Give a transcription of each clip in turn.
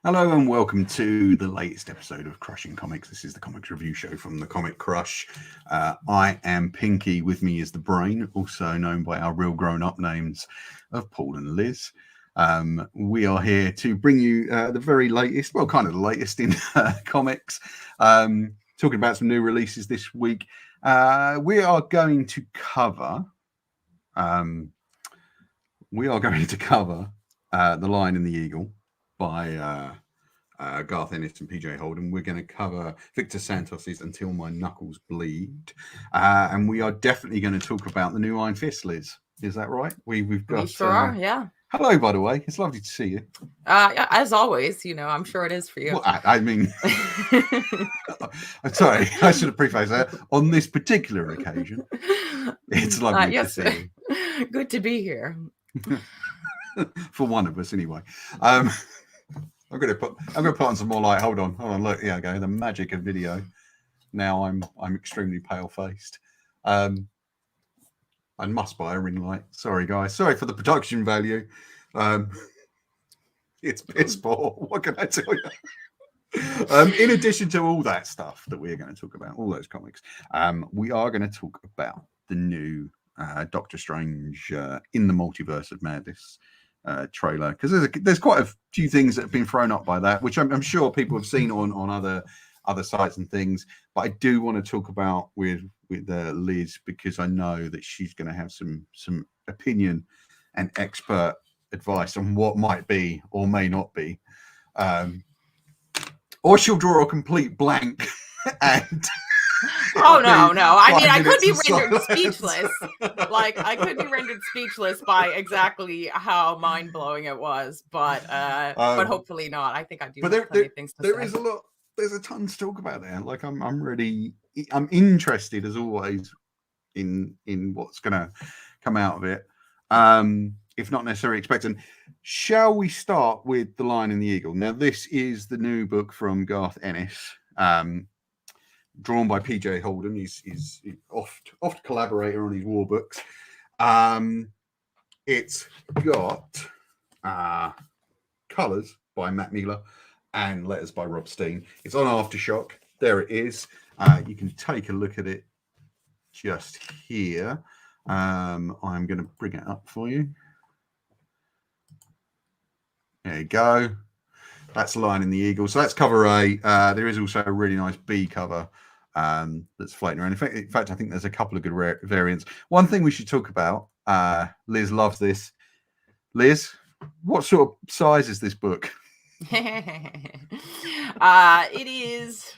Hello and welcome to the latest episode of Crushing Comics. This is the comics review show from the Comic Crush. I am Pinky. With me is the Brain, also known by our real grown-up names of Paul and Liz. We are here to bring you the very latest, well, kind of the latest in comics. Talking about some new releases this week. We are going to cover. The Lion and the Eagle by Garth Ennis and PJ Holden. We're going to cover Victor Santos's Until My Knuckles Bleed. And we are definitely going to talk about the new Iron Fist, Liz. Is that right? We've got. We sure are, yeah. Hello, by the way. It's lovely to see you. As always, I'm sure it is for you. Well, I mean, I'm sorry, I should have prefaced that. On this particular occasion, it's lovely to see you. Good to be here. For one of us, anyway. I'm gonna put on some more light. Hold on. Look, here I go. The magic of video. Now I'm extremely pale faced. I must buy a ring light. Sorry, guys. Sorry for the production value. It's piss poor. What can I tell you? In addition to all that stuff that we are going to talk about, all those comics, we are going to talk about the new Doctor Strange in the Multiverse of Madness trailer, because there's quite a few things that have been thrown up by that, which I'm sure people have seen on other sites and things. But I do want to talk about with Liz, because I know that she's going to have some opinion and expert advice on what might be or may not be, or she'll draw a complete blank and. Oh no! I mean, I could be rendered speechless. I could be rendered speechless by exactly how mind blowing it was, but hopefully not. I think I do. Have plenty of things to say. There is a lot. There's a ton to talk about there. I'm interested as always in what's going to come out of it. If not necessarily expecting. Shall we start with The Lion and the Eagle? Now, this is the new book from Garth Ennis. Drawn by PJ Holden. He's oft collaborator on his war books. It's got colours by Matt Miller and letters by Rob Steen. It's on Aftershock. There it is. You can take a look at it just here. I'm going to bring it up for you. There you go. That's Lion and the Eagle. So that's cover A. There is also a really nice B cover that's floating around. In fact, I think there's a couple of good variants. One thing we should talk about, Liz loves this. Liz, what sort of size is this book? It is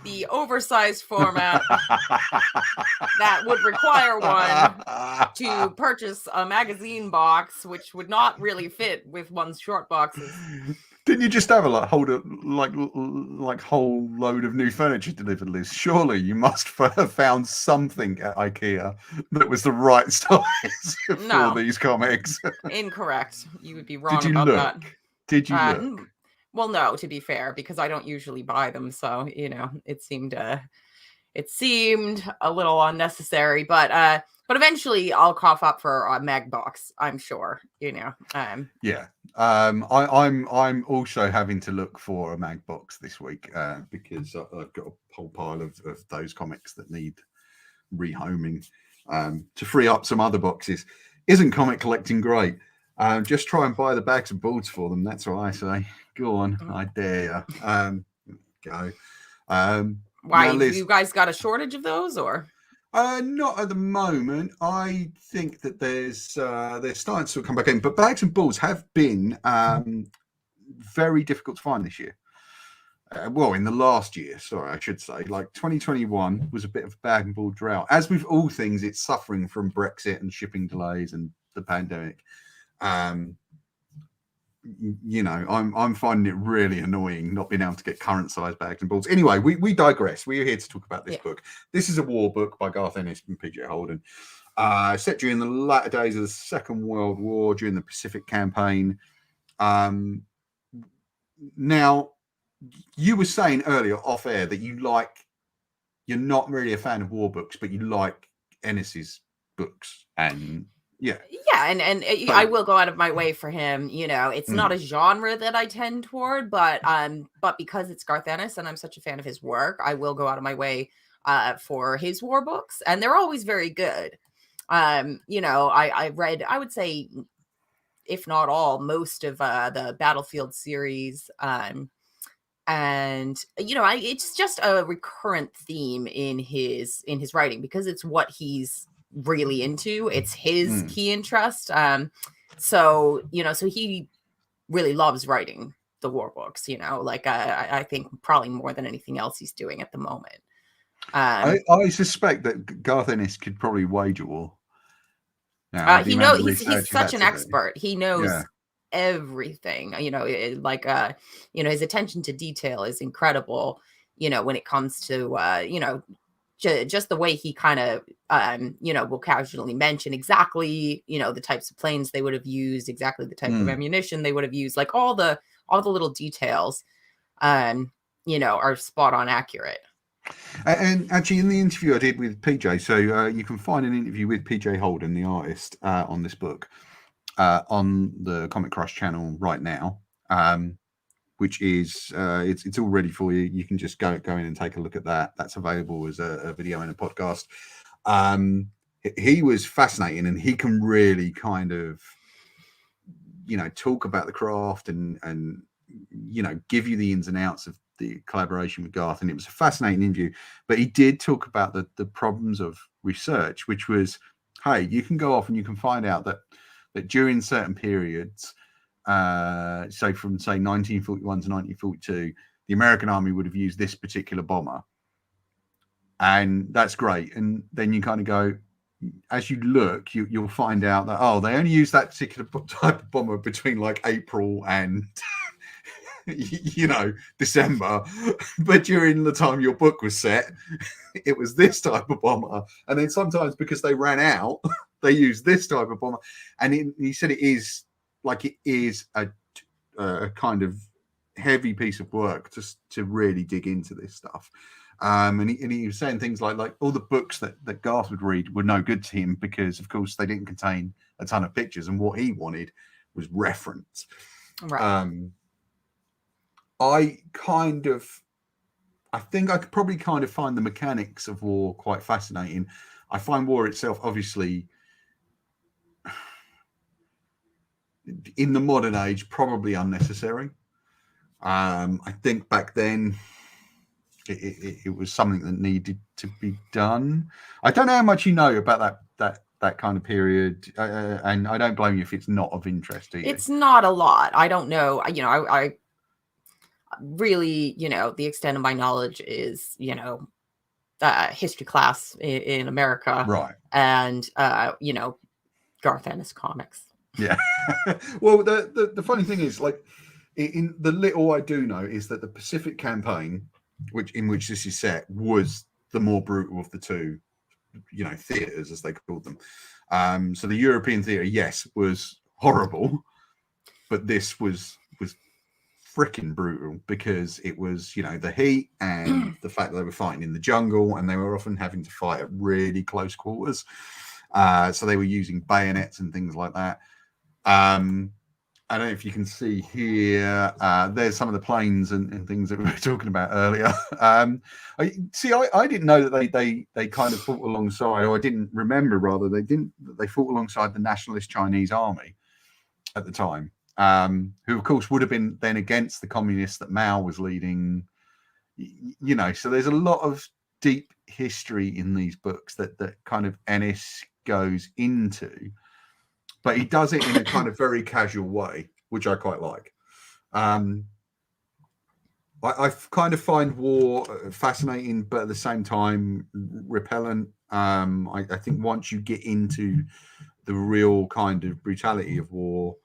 the oversized format that would require one to purchase a magazine box, which would not really fit with one's short boxes. Didn't you just have a whole load of new furniture delivered, Liz? Surely you must have found something at IKEA that was the right size for these comics. Incorrect. You would be wrong about that. Did you look? Well, no, to be fair, because I don't usually buy them, so it seemed a little unnecessary, but eventually I'll cough up for a mag box, I'm sure. Yeah. I'm also having to look for a mag box this week because I've got a whole pile of those comics that need rehoming to free up some other boxes. Isn't comic collecting great? Just try and buy the bags and boards for them. That's what I say. Go on, I dare you. Go. Why, Liz, you guys got a shortage of those, or? Not at the moment. I think that they're starting to come back in, but bags and balls have been very difficult to find this year. In the last year, sorry, I should say. 2021 was a bit of a bag and ball drought. As with all things, it's suffering from Brexit and shipping delays and the pandemic. I'm finding it really annoying not being able to get current size bags and balls. Anyway, we digress. We're here to talk about this book. This is a war book by Garth Ennis and PJ Holden, set during the latter days of the Second World War, during the Pacific Campaign. Now, you were saying earlier off air that you're not really a fan of war books, but you like Ennis's books and Yeah. Yeah, and I will go out of my way for him. You know, it's not a genre that I tend toward, but because it's Garth Ennis and I'm such a fan of his work, I will go out of my way for his war books, and they're always very good. You know, I read, I would say, if not all, most of the Battlefield series. And you know, it's just a recurrent theme in his writing because it's what he's really into. It's his key interest. So you know, so he really loves writing the war books. You know, like I think probably more than anything else he's doing at the moment. I suspect that Garth Ennis could probably wage a war. Now, He knows he's such an expert. He knows everything. You know, you know, his attention to detail is incredible. You know, when it comes to you know, just the way he kind of you know, will casually mention exactly, you know, the types of planes they would have used, exactly the type of ammunition they would have used, like all the little details you know, are spot on accurate. And actually, in the interview I did with PJ, so you can find an interview with PJ Holden, the artist, on this book on the Comic Crush channel right now, which is it's all ready for you. You can just go in and take a look at that. That's available as a video and a podcast. He was fascinating, and he can really kind of, you know, talk about the craft and you know, give you the ins and outs of the collaboration with Garth. And it was a fascinating interview, but he did talk about the problems of research, which was, hey, you can go off and you can find out that during certain periods, so from say 1941 to 1942, the American army would have used this particular bomber, and that's great. And then you kind of go, as you look, you'll find out that, oh, they only use that particular type of bomber between like April and you know, December, but during the time your book was set, it was this type of bomber. And then sometimes because they ran out, they used this type of bomber. And he said it is a kind of heavy piece of work to really dig into this stuff. And he was saying things like all the books that Garth would read were no good to him because, of course, they didn't contain a ton of pictures, and what he wanted was reference. Right. I think I could probably kind of find the mechanics of war quite fascinating. I find war itself, obviously, in the modern age, probably unnecessary. I think back then it was something that needed to be done. I don't know how much you know about that kind of period, and I don't blame you if it's not of interest to you. It's not a lot. I don't know. You know, I really, you know, the extent of my knowledge is, you know, history class in America, right? And you know, Garth Ennis comics. Yeah. Well, the funny thing is, like, in the little I do know is that the Pacific Campaign, in which this is set, was the more brutal of the two, you know, theaters as they called them. So the European theater, yes, was horrible, but this was freaking brutal because it was, you know, the heat and the fact that they were fighting in the jungle, and they were often having to fight at really close quarters. So they were using bayonets and things like that. I don't know if you can see here, there's some of the planes and things that we were talking about earlier. I didn't know that they kind of fought alongside, or I didn't remember rather, they fought alongside the Nationalist Chinese Army at the time, who of course would have been then against the communists that Mao was leading, you know. So there's a lot of deep history in these books that kind of Ennis goes into, but he does it in a kind of very casual way, which I quite like. I kind of find war fascinating, but at the same time repellent. I think once you get into the real kind of brutality of war,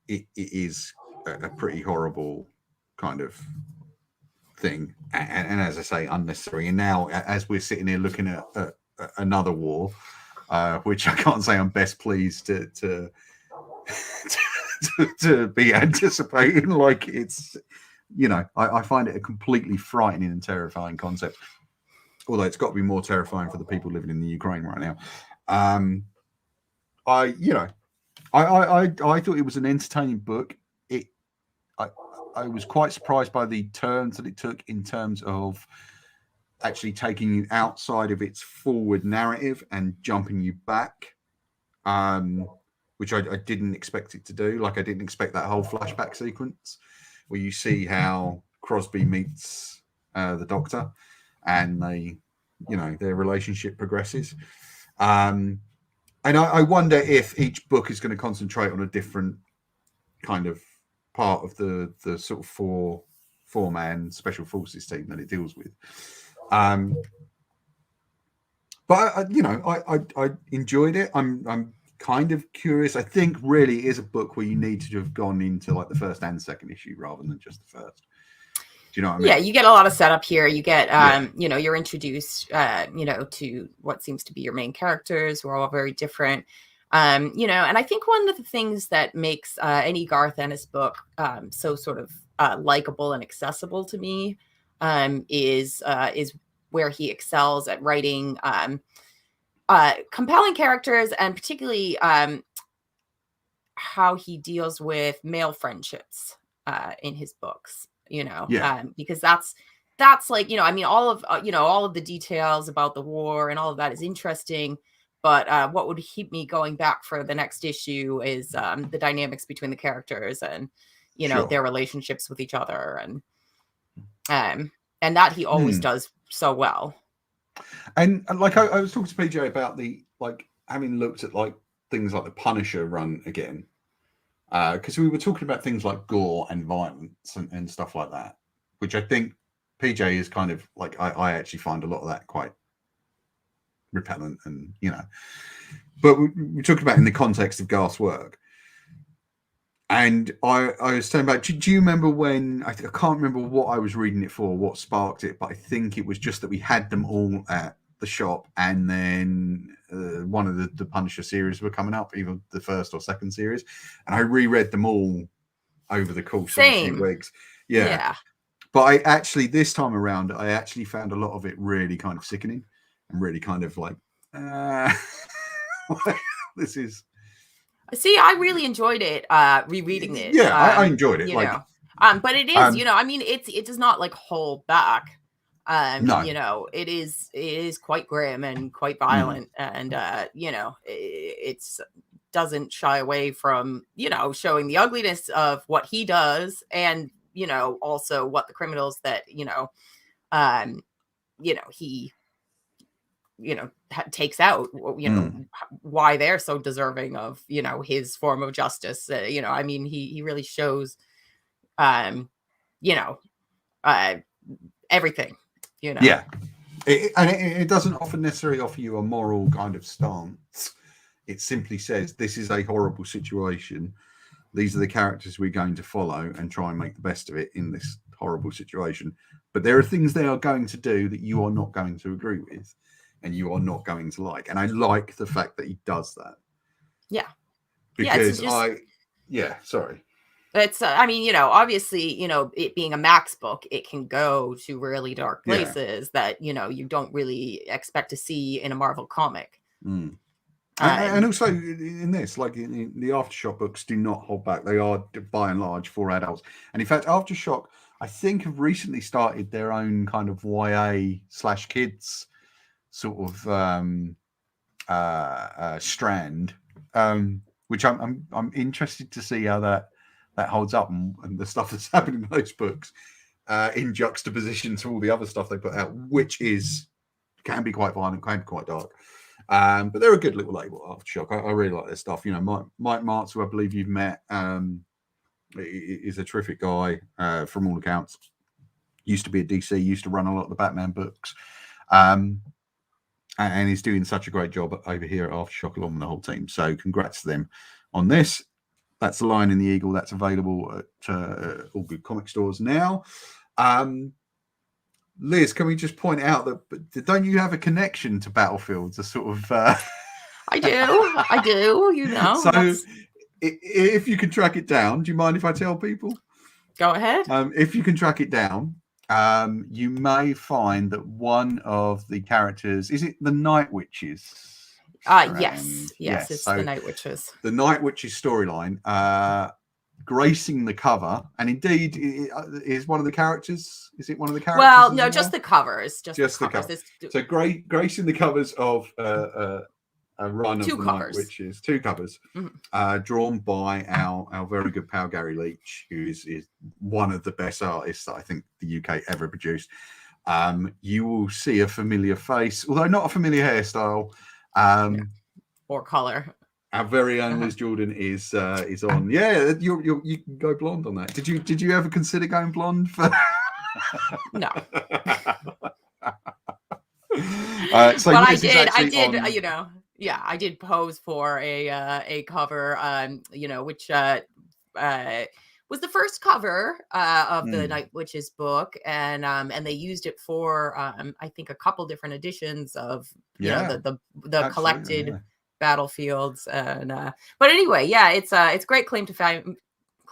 it is a pretty horrible kind of thing, and as I say, unnecessary. And now, as we're sitting here looking at another war, which I can't say I'm best pleased to be anticipating, like, it's, you know, I find it a completely frightening and terrifying concept, although it's got to be more terrifying for the people living in the Ukraine right now. I thought it was an entertaining book. I was quite surprised by the turns that it took in terms of actually taking you outside of its forward narrative and jumping you back, which I didn't expect it to do. Like I didn't expect that whole flashback sequence where you see how Crosby meets the Doctor, and their relationship progresses. And I wonder if each book is going to concentrate on a different kind of part of the sort of four-man special forces team that it deals with. But I enjoyed it. I'm kind of curious. I think really it is a book where you need to have gone into like the first and second issue rather than just the first. Do you know what I mean? Yeah, you get a lot of setup here. You get, you're introduced, to what seems to be your main characters who are all very different. And I think one of the things that makes any Garth Ennis book so sort of likable and accessible to me is where he excels at writing compelling characters, and particularly how he deals with male friendships in his books. Because that's like, all of the details about the war and all of that is interesting. But what would keep me going back for the next issue is the dynamics between the characters and, their relationships with each other. And that he always does so well. And like I was talking to PJ about having looked at like things like the Punisher run again, because we were talking about things like gore and violence and stuff like that, which I think PJ is kind of like, I actually find a lot of that quite repellent, and but we talked about in the context of Garth's work. And I was saying about, do you remember when I can't remember what I was reading it for, what sparked it, but I think it was just that we had them all at the shop, and then one of the Punisher series were coming up, either the first or second series, and I reread them all over the course of a few weeks. Yeah. But I actually, this time around, I actually found a lot of it really kind of sickening and really kind of like, this is. See, I really enjoyed it rereading it. Yeah, I enjoyed it. But it is, it does not like hold back. No. It is quite grim and quite violent, and it's doesn't shy away from showing the ugliness of what he does, and also what the criminals that he takes out, why they're so deserving of his form of justice. He really shows everything. Yeah, it doesn't often necessarily offer you a moral kind of stance. It simply says this is a horrible situation, these are the characters we're going to follow and try and make the best of it in this horrible situation, but there are things they are going to do that you are not going to agree with and you are not going to like. And I like the fact that he does that. Yeah. Because sorry. It's, obviously, it being a Max book, it can go to really dark places that, you don't really expect to see in a Marvel comic. And also in this, like in the Aftershock books, do not hold back. They are by and large for adults. And in fact, Aftershock, I think, have recently started their own kind of YA/kids sort of strand, which I'm interested to see how that holds up, and the stuff that's happening in those books in juxtaposition to all the other stuff they put out, which can be quite violent, can be quite dark. But they're a good little label, Aftershock. I really like their stuff. Mike Martz, who I believe you've met, is a terrific guy from all accounts. Used to be at DC, used to run a lot of the Batman books. And he's doing such a great job over here at Aftershock along with the whole team. So congrats to them on this. That's The Lion and the Eagle. That's available at all good comic stores now. Liz, can we just point out that don't you have a connection to Battlefield? A sort of. I do. So, if you can track it down, do you mind if I tell people? Go ahead. If you can track it down, you may find that one of the characters, is it the Night Witches Yes, it's so the Night Witches. the Night Witches storyline, gracing the cover, and indeed is one of the characters. Is it one of the characters? Well, no, just the covers. Just the covers. So gracing the covers of a run of Two the covers. Night Witches, 2 covers, drawn by our very good pal Gary Leach, who is one of the best artists that I think the UK ever produced. You will see a familiar face, although not a familiar hairstyle, or color. Our very own Liz Jordan is on. Yeah, you can go blonde on that. Did you ever consider going blonde for? No. So but I did, I did pose for a cover, which was the first cover of the Night Witches book, and they used it for I think a couple different editions of the collected battlefields, and but anyway, it's great claim to fame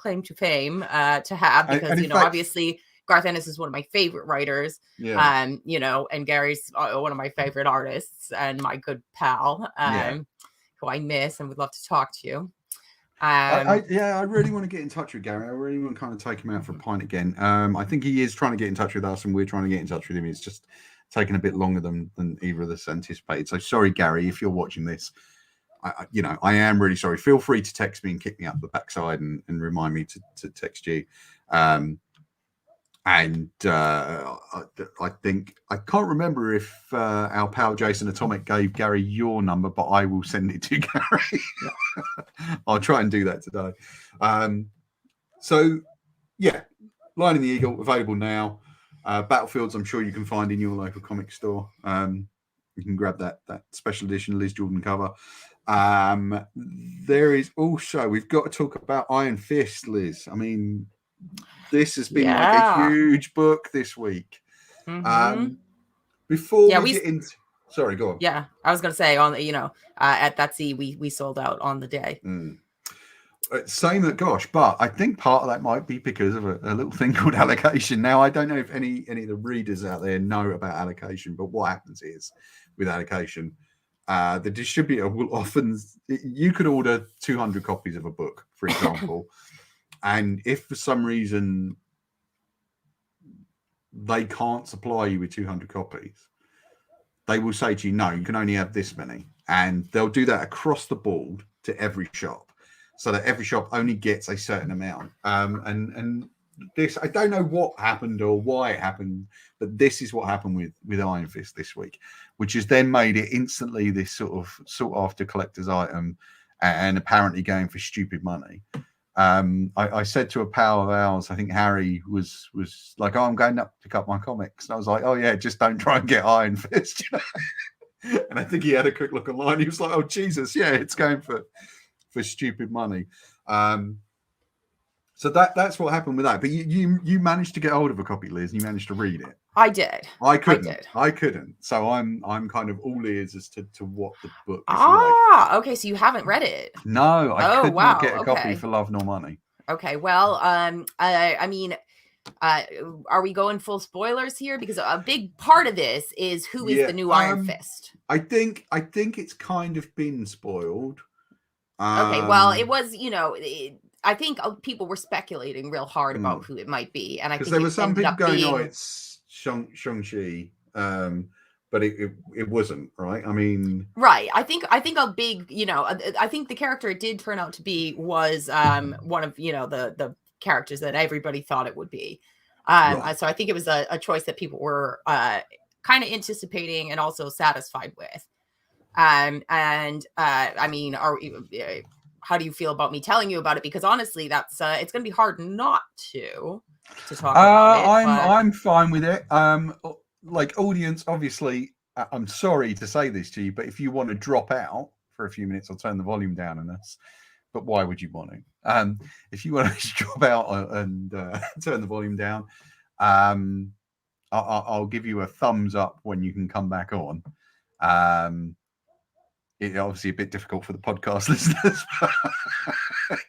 to have, because and fact, obviously Garth Ennis is one of my favorite writers, and Gary's one of my favorite artists and my good pal, who I miss and would love to talk to. I really want to get in touch with Gary. I really want to kind of take him out for a pint again. I think he is trying to get in touch with us, and we're trying to get in touch with him. It's just taken a bit longer than either of us anticipated. So sorry, Gary, if you're watching this. I am really sorry. Feel free to text me and kick me up the backside and remind me to text you. I think I can't remember if our pal Jason Atomic gave Gary your number, but I will send it to Gary. I'll try and do that today. Lion and the Eagle available now. Battlefields, I'm sure you can find in your local comic store. You can grab that special edition Liz Jordan cover. There is also, we've got to talk about Iron Fist, Liz. I mean, this has been like a huge book this week. Before we get into, sorry, go on. Yeah, I was going to say at that sea we sold out on the day. Same at Gosh, but I think part of that might be because of a little thing called allocation. Now, I don't know if any of the readers out there know about allocation, but what happens is with allocation, the distributor will often, you could order 200 copies of a book, for example, and if for some reason they can't supply you with 200 copies, they will say to you, no, you can only have this many, and they'll do that across the board to every shop, so that every shop only gets a certain amount. And this, I don't know what happened or why it happened, but this is what happened with Iron Fist this week, which has then made it instantly this sort of sought after collector's item, and apparently going for stupid money. I said to a pal of ours, I think Harry was like, "Oh, I'm going up to pick up my comics," and I was like, "Oh yeah, just don't try and get Iron Fist." And I think he had a quick look online. He was like, "Oh Jesus, yeah, it's going for stupid money." So that's what happened with that. But you managed to get hold of a copy, Liz, and you managed to read it. I did. I couldn't. So I'm kind of all ears as to what the book is like. Okay. So you haven't read it? No, I could not get a copy for love nor money. Okay. Well, I mean, are we going full spoilers here? Because a big part of this is who is the new Iron Fist. I think it's kind of been spoiled. Okay. Well, it was, I think people were speculating real hard about who it might be, and I think there were some people going, "Oh, it's Shang-Chi," but it wasn't, right? I mean, right. I think a big, I think the character it did turn out to be was one of the characters that everybody thought it would be. Right. So I think it was a choice that people were kind of anticipating and also satisfied with. I mean, how do you feel about me telling you about it? Because honestly, that's it's going to be hard not to talk about it. I'm fine with it. Like, audience, obviously, I'm sorry to say this to you, but if you want to drop out for a few minutes, I'll turn the volume down on us. But why would you want to? If you want to drop out and turn the volume down, I'll give you a thumbs up when you can come back on. It's obviously a bit difficult for the podcast listeners.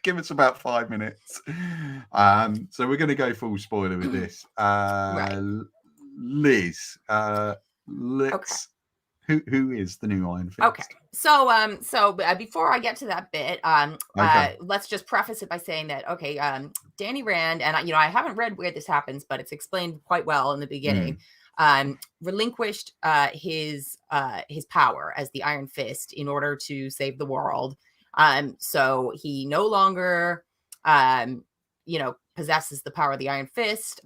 Give us about 5 minutes. So we're going to go full spoiler with this. Right. Liz, let's Who is the new Iron Fist? Okay, so before I get to that bit, let's just preface it by saying that Danny Rand, and I haven't read where this happens, but it's explained quite well in the beginning. Relinquished his power as the Iron Fist in order to save the world. So he no longer possesses the power of the Iron Fist.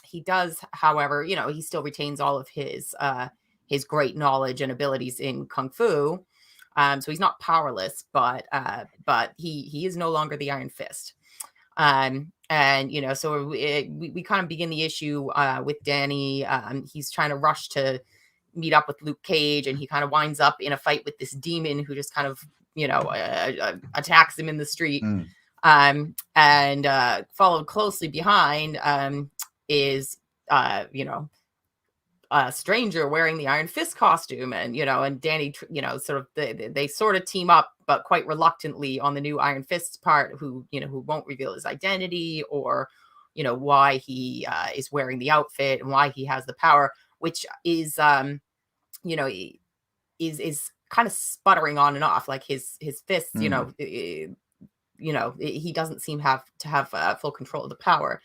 He does, however, he still retains all of his great knowledge and abilities in Kung Fu. So he's not powerless, but he is no longer the Iron Fist. So we kind of begin the issue with Danny. He's trying to rush to meet up with Luke Cage, and he kind of winds up in a fight with this demon who just kind of, attacks him in the street. And followed closely behind is a stranger wearing the Iron Fist costume, and Danny, sort of they sort of team up, but quite reluctantly on the new Iron Fist part, who won't reveal his identity or why he is wearing the outfit and why he has the power, which is is kind of sputtering on and off, like his fists, he doesn't seem to have full control of the power.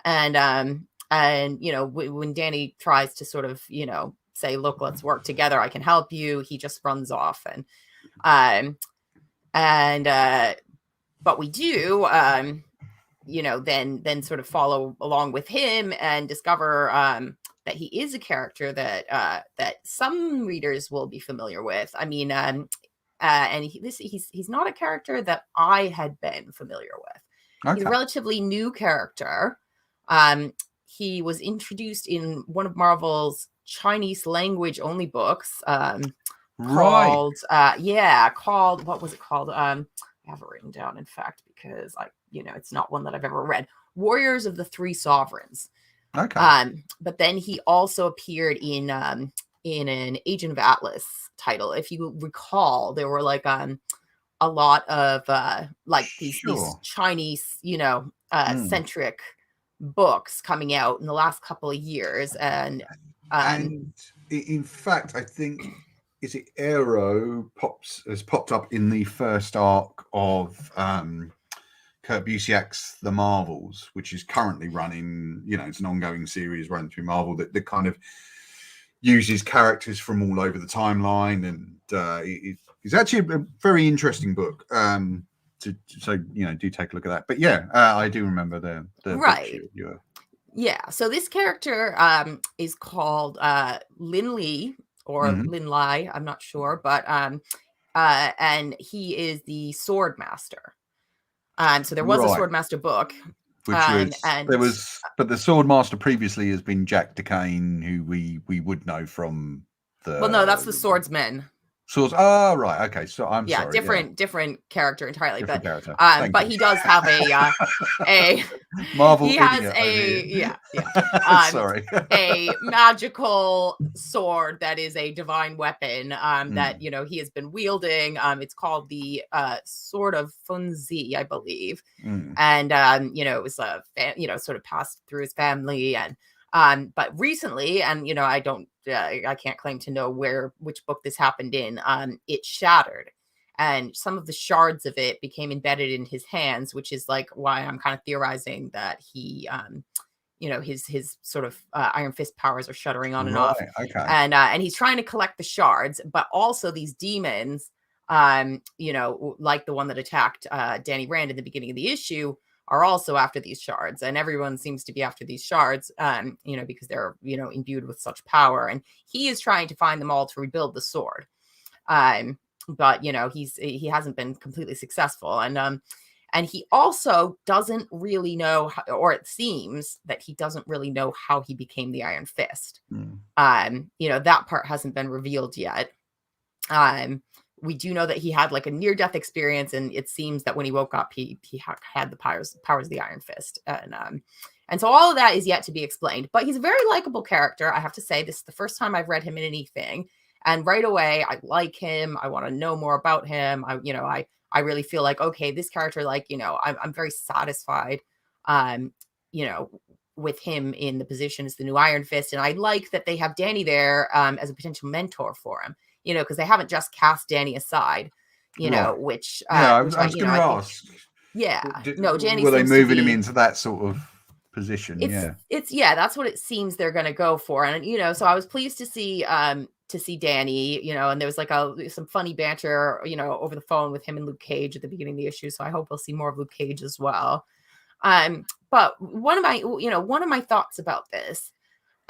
And when Danny tries to sort of, say, look, let's work together, I can help you, he just runs off. But we do, then sort of follow along with him and discover that he is a character that some readers will be familiar with. I mean, and he's not a character that I had been familiar with. Okay. He's a relatively new character. He was introduced in one of Marvel's Chinese language only books. Called what was it called? I have it written down, in fact, because it's not one that I've ever read. Warriors of the Three Sovereigns. Okay. But then he also appeared in an Agent of Atlas title. If you recall, there were like a lot of these Chinese, centric books coming out in the last couple of years, and in fact, I think is it Aero has popped up in the first arc of Kurt Busiek's The Marvels, which is currently running. It's an ongoing series running through Marvel that kind of uses characters from all over the timeline, and it's actually a very interesting book. Do take a look at that. But I do remember the right. Yeah. So this character is called Lin Li or Lin Lai. I'm not sure, but and he is the Swordmaster. So there was a Swordmaster book. But the Swordmaster previously has been Jack DeCane, who we would know from the. Well, no, that's the Swordsman. Swords. Oh, right. Okay. So I'm sorry. Different character entirely. Different character. But he does have a Marvel. He has sorry. a magical sword that is a divine weapon that he has been wielding. It's called the Sword of Funzi, I believe, and it was sort of passed through his family, and but recently, and I can't claim to know which book this happened in. It shattered, and some of the shards of it became embedded in his hands, which is like why I'm kind of theorizing that he, his sort of Iron Fist powers are shuttering on and off. Okay. And he's trying to collect the shards, but also these demons, like the one that attacked Danny Rand in the beginning of the issue, are also after these shards, and everyone seems to be after these shards, because they're, imbued with such power, and he is trying to find them all to rebuild the sword. But he hasn't been completely successful, and he also doesn't really know, or it seems that he doesn't really know how he became the Iron Fist. That part hasn't been revealed yet. We do know that he had like a near-death experience, and it seems that when he woke up, he had the powers of the Iron Fist, and so all of that is yet to be explained. But he's a very likable character, I have to say. This is the first time I've read him in anything, and right away I like him. I want to know more about him. I really feel like, okay, this character, like, I'm very satisfied, with him in the position as the new Iron Fist. And I like that they have Danny there as a potential mentor for him, you know, because they haven't just cast Danny aside, you know, which I was going to ask. Danny were they seems moving him into that sort of position? It's that's what it seems they're going to go for. And, you know, so I was pleased to see Danny, you know, and there was like some funny banter, you know, over the phone with him and Luke Cage at the beginning of the issue. So I hope we'll see more of Luke Cage as well. But one of my thoughts about this,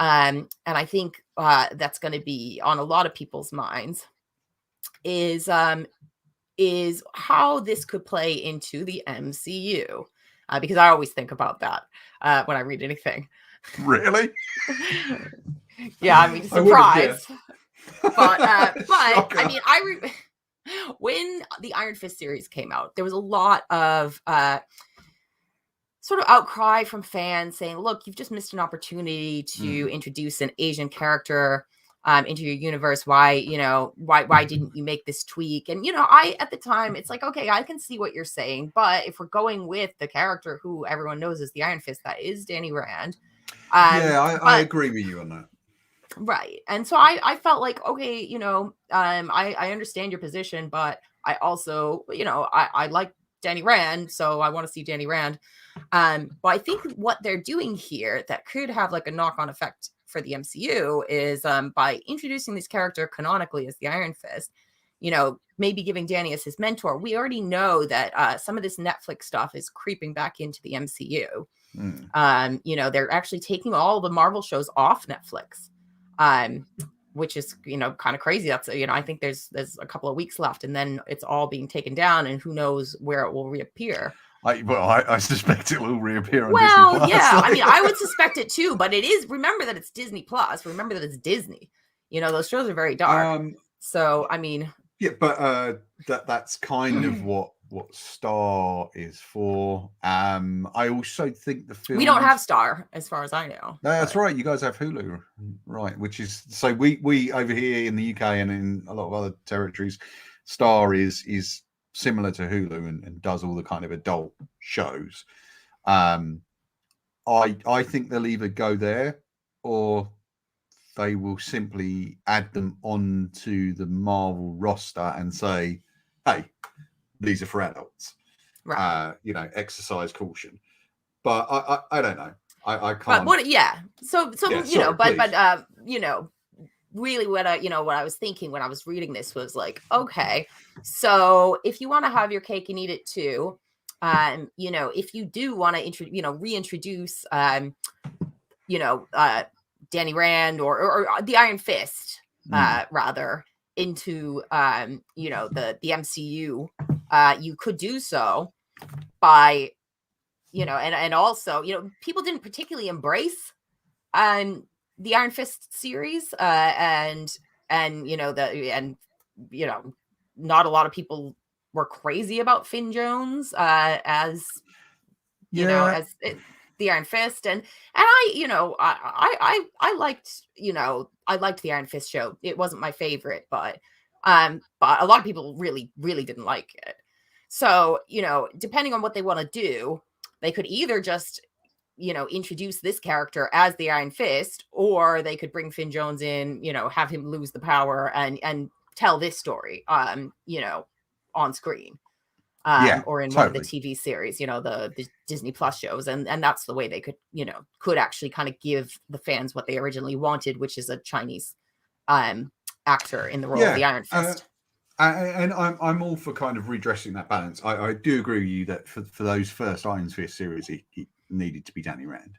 and I think that's going to be on a lot of people's minds, is how this could play into the MCU. Because I always think about that when I read anything. Really? Yeah, I mean, surprise. But I mean, when the Iron Fist series came out, there was a lot of sort of outcry from fans saying, look, you've just missed an opportunity to introduce an Asian character into your universe. Why didn't you make this tweak? And, you know, at the time, it's like, okay, I can see what you're saying. But if we're going with the character who everyone knows is the Iron Fist, that is Danny Rand. I agree with you on that. Right. And so I felt like, okay, you know, I understand your position, but I also, you know, I like Danny Rand, so I want to see Danny Rand. But I think what they're doing here that could have like a knock-on effect for the MCU is by introducing this character canonically as the Iron Fist, you know, maybe giving Danny as his mentor. We already know that some of this Netflix stuff is creeping back into the MCU. You know, they're actually taking all the Marvel shows off Netflix, which is, you know, kind of crazy. That's, you know, I think there's a couple of weeks left and then it's all being taken down and who knows where it will reappear. I suspect it will reappear on Disney Plus. Yeah, I mean, I would suspect it too, but it is, remember that it's Disney Plus. Remember that it's Disney. You know, those shows are very dark. So, I mean. Yeah, but that's kind of what Star is for. I also think the film. We don't have Star, as far as I know. No, that's right. You guys have Hulu, right? Which is, so we over here in the UK and in a lot of other territories, Star is similar to Hulu and does all the kind of adult shows. I think they'll either go there or they will simply add them onto the Marvel roster and say, hey, these are for adults. Right. You know, exercise caution. But I don't know. I can't. But So yeah, you know, but you know, really what I was thinking when I was reading this was like, okay, so if you want to have your cake and eat it too, you know, if you do want to reintroduce Danny Rand or the Iron Fist rather into you know, the MCU, you could do so by, you know, and also, you know, people didn't particularly embrace the Iron Fist series, and you know, you know, not a lot of people were crazy about Finn Jones as you know, as the Iron Fist, and I, you know, I liked, you know, I liked the Iron Fist show. It wasn't my favorite, but a lot of people really didn't like it. So, you know, depending on what they want to do, they could either just, you know, introduce this character as the Iron Fist, or they could bring Finn Jones in, you know, have him lose the power and tell this story, you know, on screen, or in one of the TV series, you know, the Disney Plus shows. And that's the way they could actually kind of give the fans what they originally wanted, which is a Chinese actor in the role of the Iron Fist. And I'm all for kind of redressing that balance. I do agree with you that for those first Iron Fist series, it needed to be Danny Rand,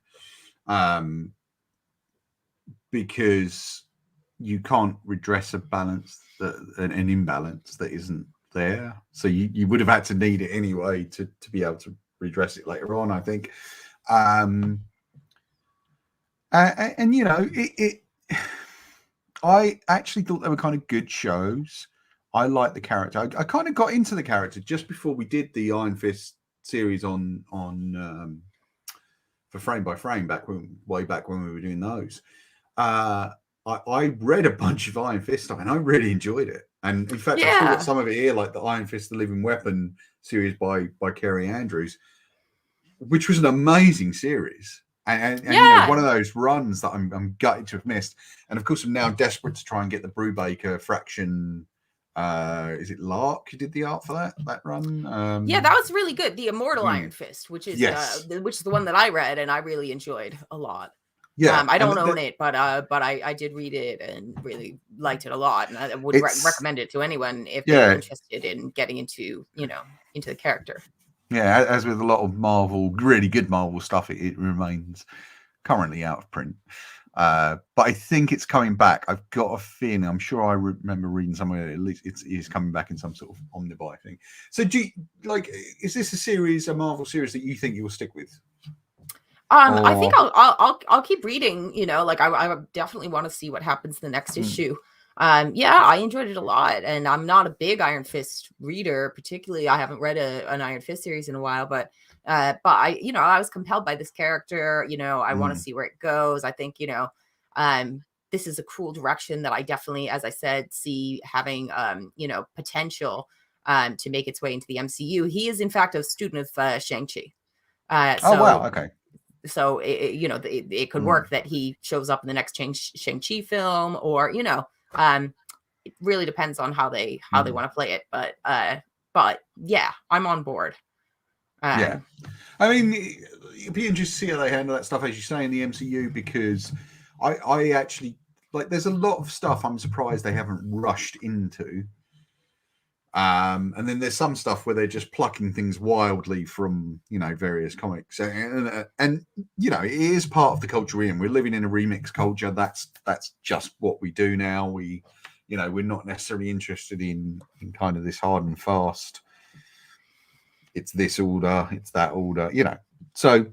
because you can't redress a balance an imbalance that isn't there. So you would have had to need it anyway to be able to redress it later on, I think. And you know, I actually thought they were kind of good shows. I like the character. I kind of got into the character just before we did the Iron Fist series on for Frame by Frame way back when we were doing those. I read a bunch of Iron Fist stuff and I really enjoyed it. And in fact, I still got some of it here, like the Iron Fist, the Living Weapon series by Kerry Andrews, which was an amazing series. And Yeah. one of those runs that I'm gutted to have missed. And of course, I'm now desperate to try and get the Brubaker Fraction. Is it Lark who did the art for that run? Yeah, that was really good. The Immortal Iron Fist, which is yes. the one that I read and I really enjoyed a lot. Yeah, I don't own it, but I did read it and really liked it a lot, and I would recommend it to anyone if they're interested in getting into into the character. Yeah, as with a lot of Marvel, really good Marvel stuff, it remains currently out of print. But I think it's coming back. I've got a feeling. I'm sure I remember reading somewhere at least it's coming back in some sort of omnibuy thing. So, is this a Marvel series that you think you will stick with? I think I'll keep reading. I definitely want to see what happens in the next issue. Yeah, I enjoyed it a lot, and I'm not a big Iron Fist reader, particularly. I haven't read an Iron Fist series in a while, but I was compelled by this character. I want to see where it goes. I think this is a cool direction that I definitely, as I said, see having potential to make its way into the MCU. He is in fact a student of Shang-Chi. Oh wow, okay. So it could work that he shows up in the next Shang-Chi film, or it really depends on how they want to play it. But yeah, I'm on board. Yeah, I mean, it'd be interesting to see how they handle that stuff, as you say, in the MCU, because I actually there's a lot of stuff I'm surprised they haven't rushed into. And then there's some stuff where they're just plucking things wildly from various comics, and it is part of the culture we're in. We're living in a remix culture. That's just what we do now. We're not necessarily interested in kind of this hard and fast. It's this order, it's that order, So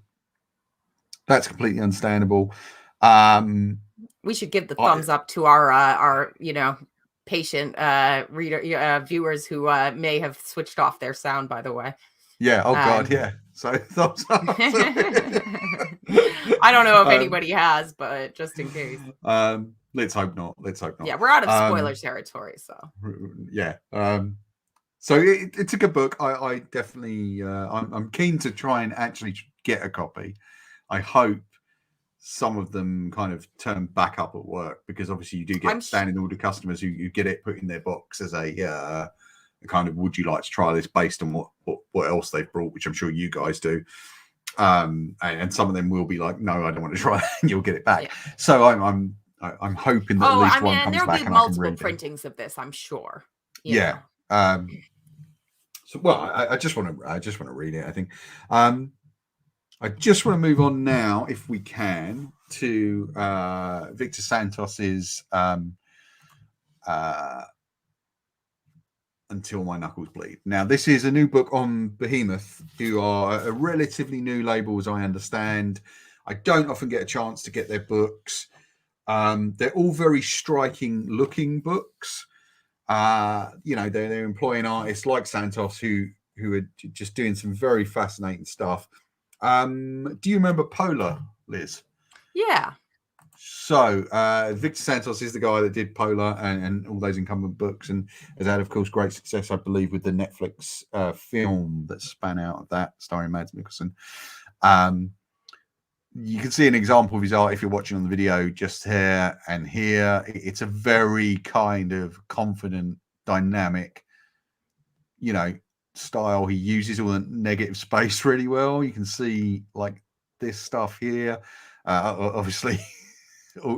that's completely understandable. We should give the thumbs up to our patient viewers who may have switched off their sound, by the way. Yeah. Oh God. Yeah. So thumbs up. I don't know if anybody has, but just in case. Let's hope not. Yeah, we're out of spoiler territory, so yeah. So it's a good book. I definitely I'm keen to try and actually get a copy. I hope some of them kind of turn back up at work, because obviously you do get standing order customers who get it put in their box as a kind of, would you like to try this, based on what else they've brought, which I'm sure you guys do. And some of them will be like, no, I don't want to try it, and you'll get it back. Yeah. So I'm hoping that at least one comes back. There'll be multiple printings of this, I'm sure. Yeah. So I just want to read it, I think. I just want to move on now, if we can, to Victor Santos's Until My Knuckles Bleed. Now, this is a new book on Behemoth, who are a relatively new label, as I understand. I don't often get a chance to get their books. They're all very striking looking books. They're employing artists like Santos who are just doing some very fascinating stuff. Do you remember Polar, Liz? Yeah. So Victor Santos is the guy that did Polar and all those incumbent books, and has had, of course, great success, I believe, with the Netflix film that span out of that, starring Mads Mikkelsen. You can see an example of his art if you're watching on the video, just here and here. It's a very kind of confident, dynamic, style. He uses all the negative space really well. You can see this stuff here. Obviously,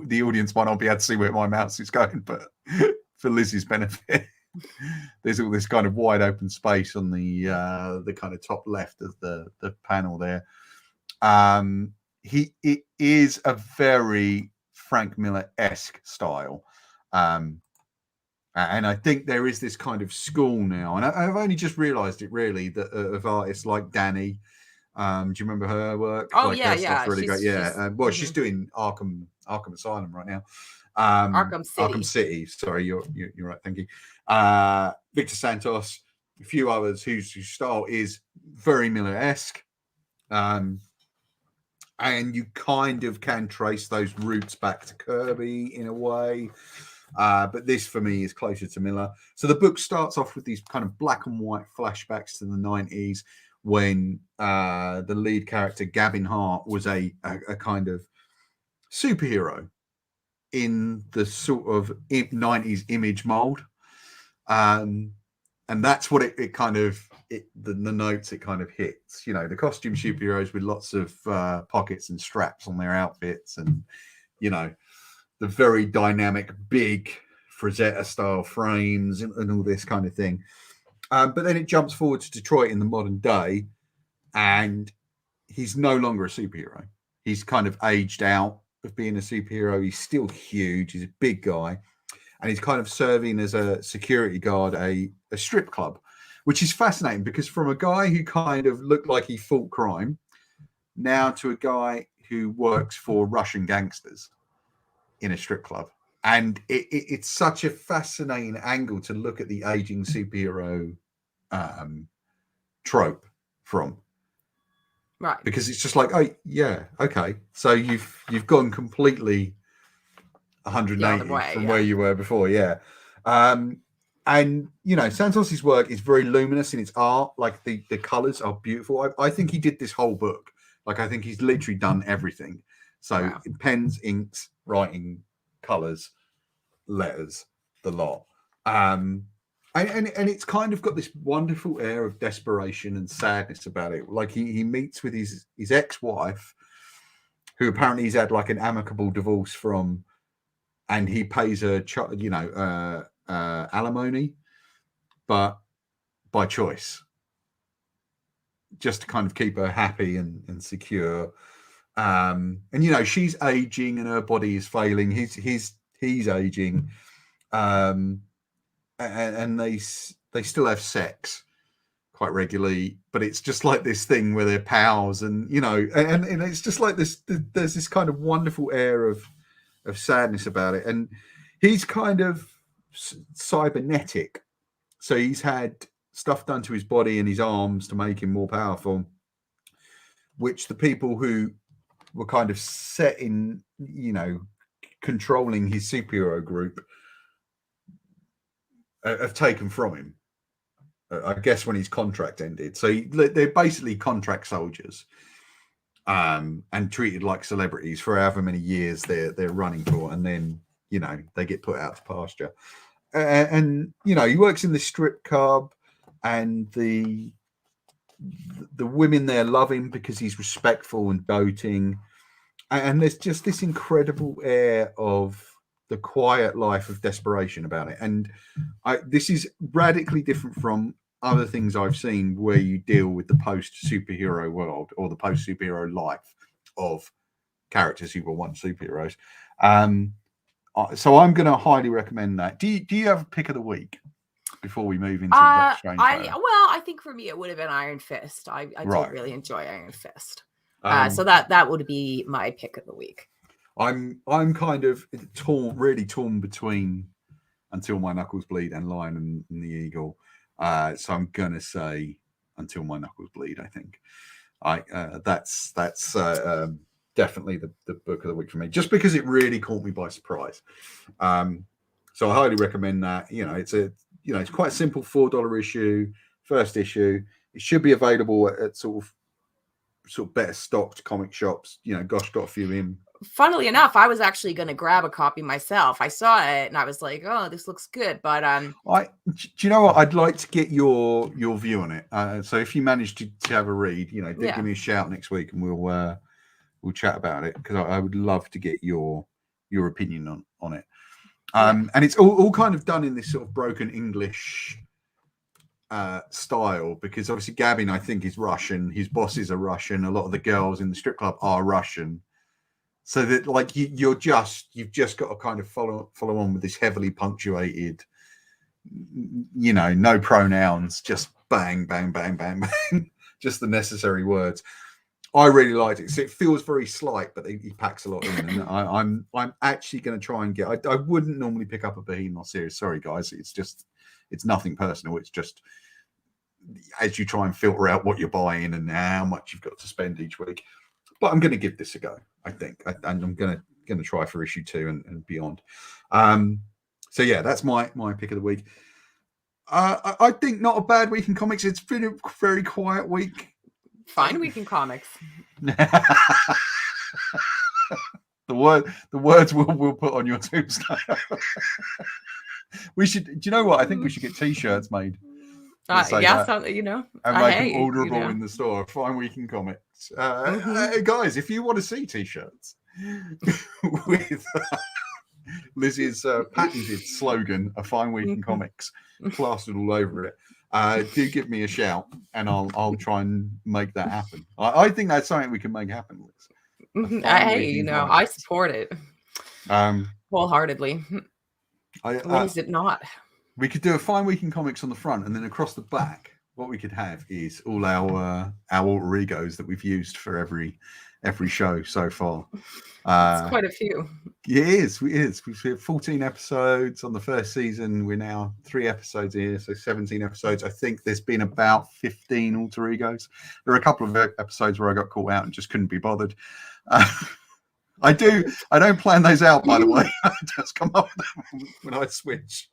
the audience might not be able to see where my mouse is going, but for Liz's benefit, there's all this kind of wide open space on the kind of top left of the panel there. It is a very Frank Miller-esque style. And I think there is this kind of school now, and I've only just realised it really, that of artists like Danny. Do you remember her work? Oh yeah. Really great. Yeah. She's doing Arkham Asylum right now. Arkham City. Sorry, you're right. Thank you. Victor Santos, a few others whose style is very Miller-esque. And you kind of can trace those roots back to Kirby in a way. But this, for me, is closer to Miller. So the book starts off with these kind of black and white flashbacks to the 90s, when the lead character Gavin Hart was a kind of superhero in the sort of 90s image mold. And that's what it kind of, the notes it kind of hits, you know, the costume superheroes with lots of pockets and straps on their outfits, and, you know, the very dynamic, big Frazetta style frames and all this kind of thing. But then it jumps forward to Detroit in the modern day, and he's no longer a superhero. He's kind of aged out of being a superhero. He's still huge. He's a big guy. And he's kind of serving as a security guard, a strip club, which is fascinating because from a guy who kind of looked like he fought crime, now to a guy who works for Russian gangsters in a strip club. And it's such a fascinating angle to look at the aging superhero trope from. Right. Because it's just like, oh, yeah, okay. So you've gone completely 180 from where you were before, yeah. And you know, Santos's work is very luminous in its art. Like the colors are beautiful. I think he did this whole book. Like I think he's literally done everything. So pens, inks, writing, colors, letters, the lot. And it's kind of got this wonderful air of desperation and sadness about it. Like he meets with his ex-wife, who apparently he's had like an amicable divorce from, and he pays her, you know, alimony, but by choice, just to kind of keep her happy and secure. And you know, she's aging and her body is failing. He's aging, and they still have sex quite regularly, but it's just like this thing where they're pals, and you know, and it's just like this. There's this kind of wonderful air of sadness about it, and he's kind of cybernetic, so he's had stuff done to his body and his arms to make him more powerful, which the people who were kind of set in, you know, controlling his superhero group have taken from him, I guess, when his contract ended. So they're basically contract soldiers, and treated like celebrities for however many years they're running for, and then, you know, they get put out to pasture. And you know, he works in the strip club, and the women there love him because he's respectful and doting, and there's just this incredible air of the quiet life of desperation about it. And this is radically different from other things I've seen where you deal with the post-superhero world or the post-superhero life of characters who were once superheroes. So I'm going to highly recommend that. Do you have a pick of the week before we move into Doctor Strange? I think for me it would have been Iron Fist. I did really enjoy Iron Fist. So that would be my pick of the week. I'm kind of really torn between Until My Knuckles Bleed and Lion and the Eagle. So I'm gonna say Until My Knuckles Bleed. I think that's definitely the book of the week for me, just because it really caught me by surprise. So I highly recommend that. You know, it's quite a simple $4 issue, first issue. It should be available at sort of better stocked comic shops. You know, gosh, got a few in. Funnily enough, I was actually going to grab a copy myself. I saw it and I was like, "Oh, this looks good." But do you know what? I'd like to get your view on it. So if you manage to have a read, you know, give me a shout next week and we'll chat about it, because I would love to get your opinion on it. And it's all kind of done in this sort of broken English style, because obviously Gavin, I think, is Russian. His bosses are Russian. A lot of the girls in the strip club are Russian. So that, like, you've just got to kind of follow on with this heavily punctuated, you know, no pronouns, just bang, bang, bang, bang, bang, just the necessary words. I really liked it. So it feels very slight, but he packs a lot in. And I'm actually going to try and get. I wouldn't normally pick up a Behemoth series. Sorry, guys. It's nothing personal. It's just as you try and filter out what you're buying and how much you've got to spend each week. But I'm going to give this a go, I think, and I'm going to try for issue 2 and beyond. So yeah, that's my pick of the week. I think not a bad week in comics. It's been a very quiet week. Fine Week in Comics. The words we'll put on your tombstone. We should. Do you know what? I think we should get T-shirts made. Yeah, so, you know, and make them orderable in the store. Fine Week in Comics, guys. If you want to see T-shirts with Lizzie's patented slogan, "A Fine Week in Comics," plastered all over it, do give me a shout, and I'll try and make that happen. I think that's something we can make happen, Liz. Hey, you know, I support it wholeheartedly. When is it not? We could do a Fine Week in Comics on the front, and then across the back, what we could have is all our alter egos that we've used for every show so far. It's quite a few. It is. We've had 14 episodes on the first season. We're now 3 episodes here, so 17 episodes. I think there's been about 15 alter egos. There are a couple of episodes where I got caught out and just couldn't be bothered. I don't plan those out, by the way. I just come up with them when I switch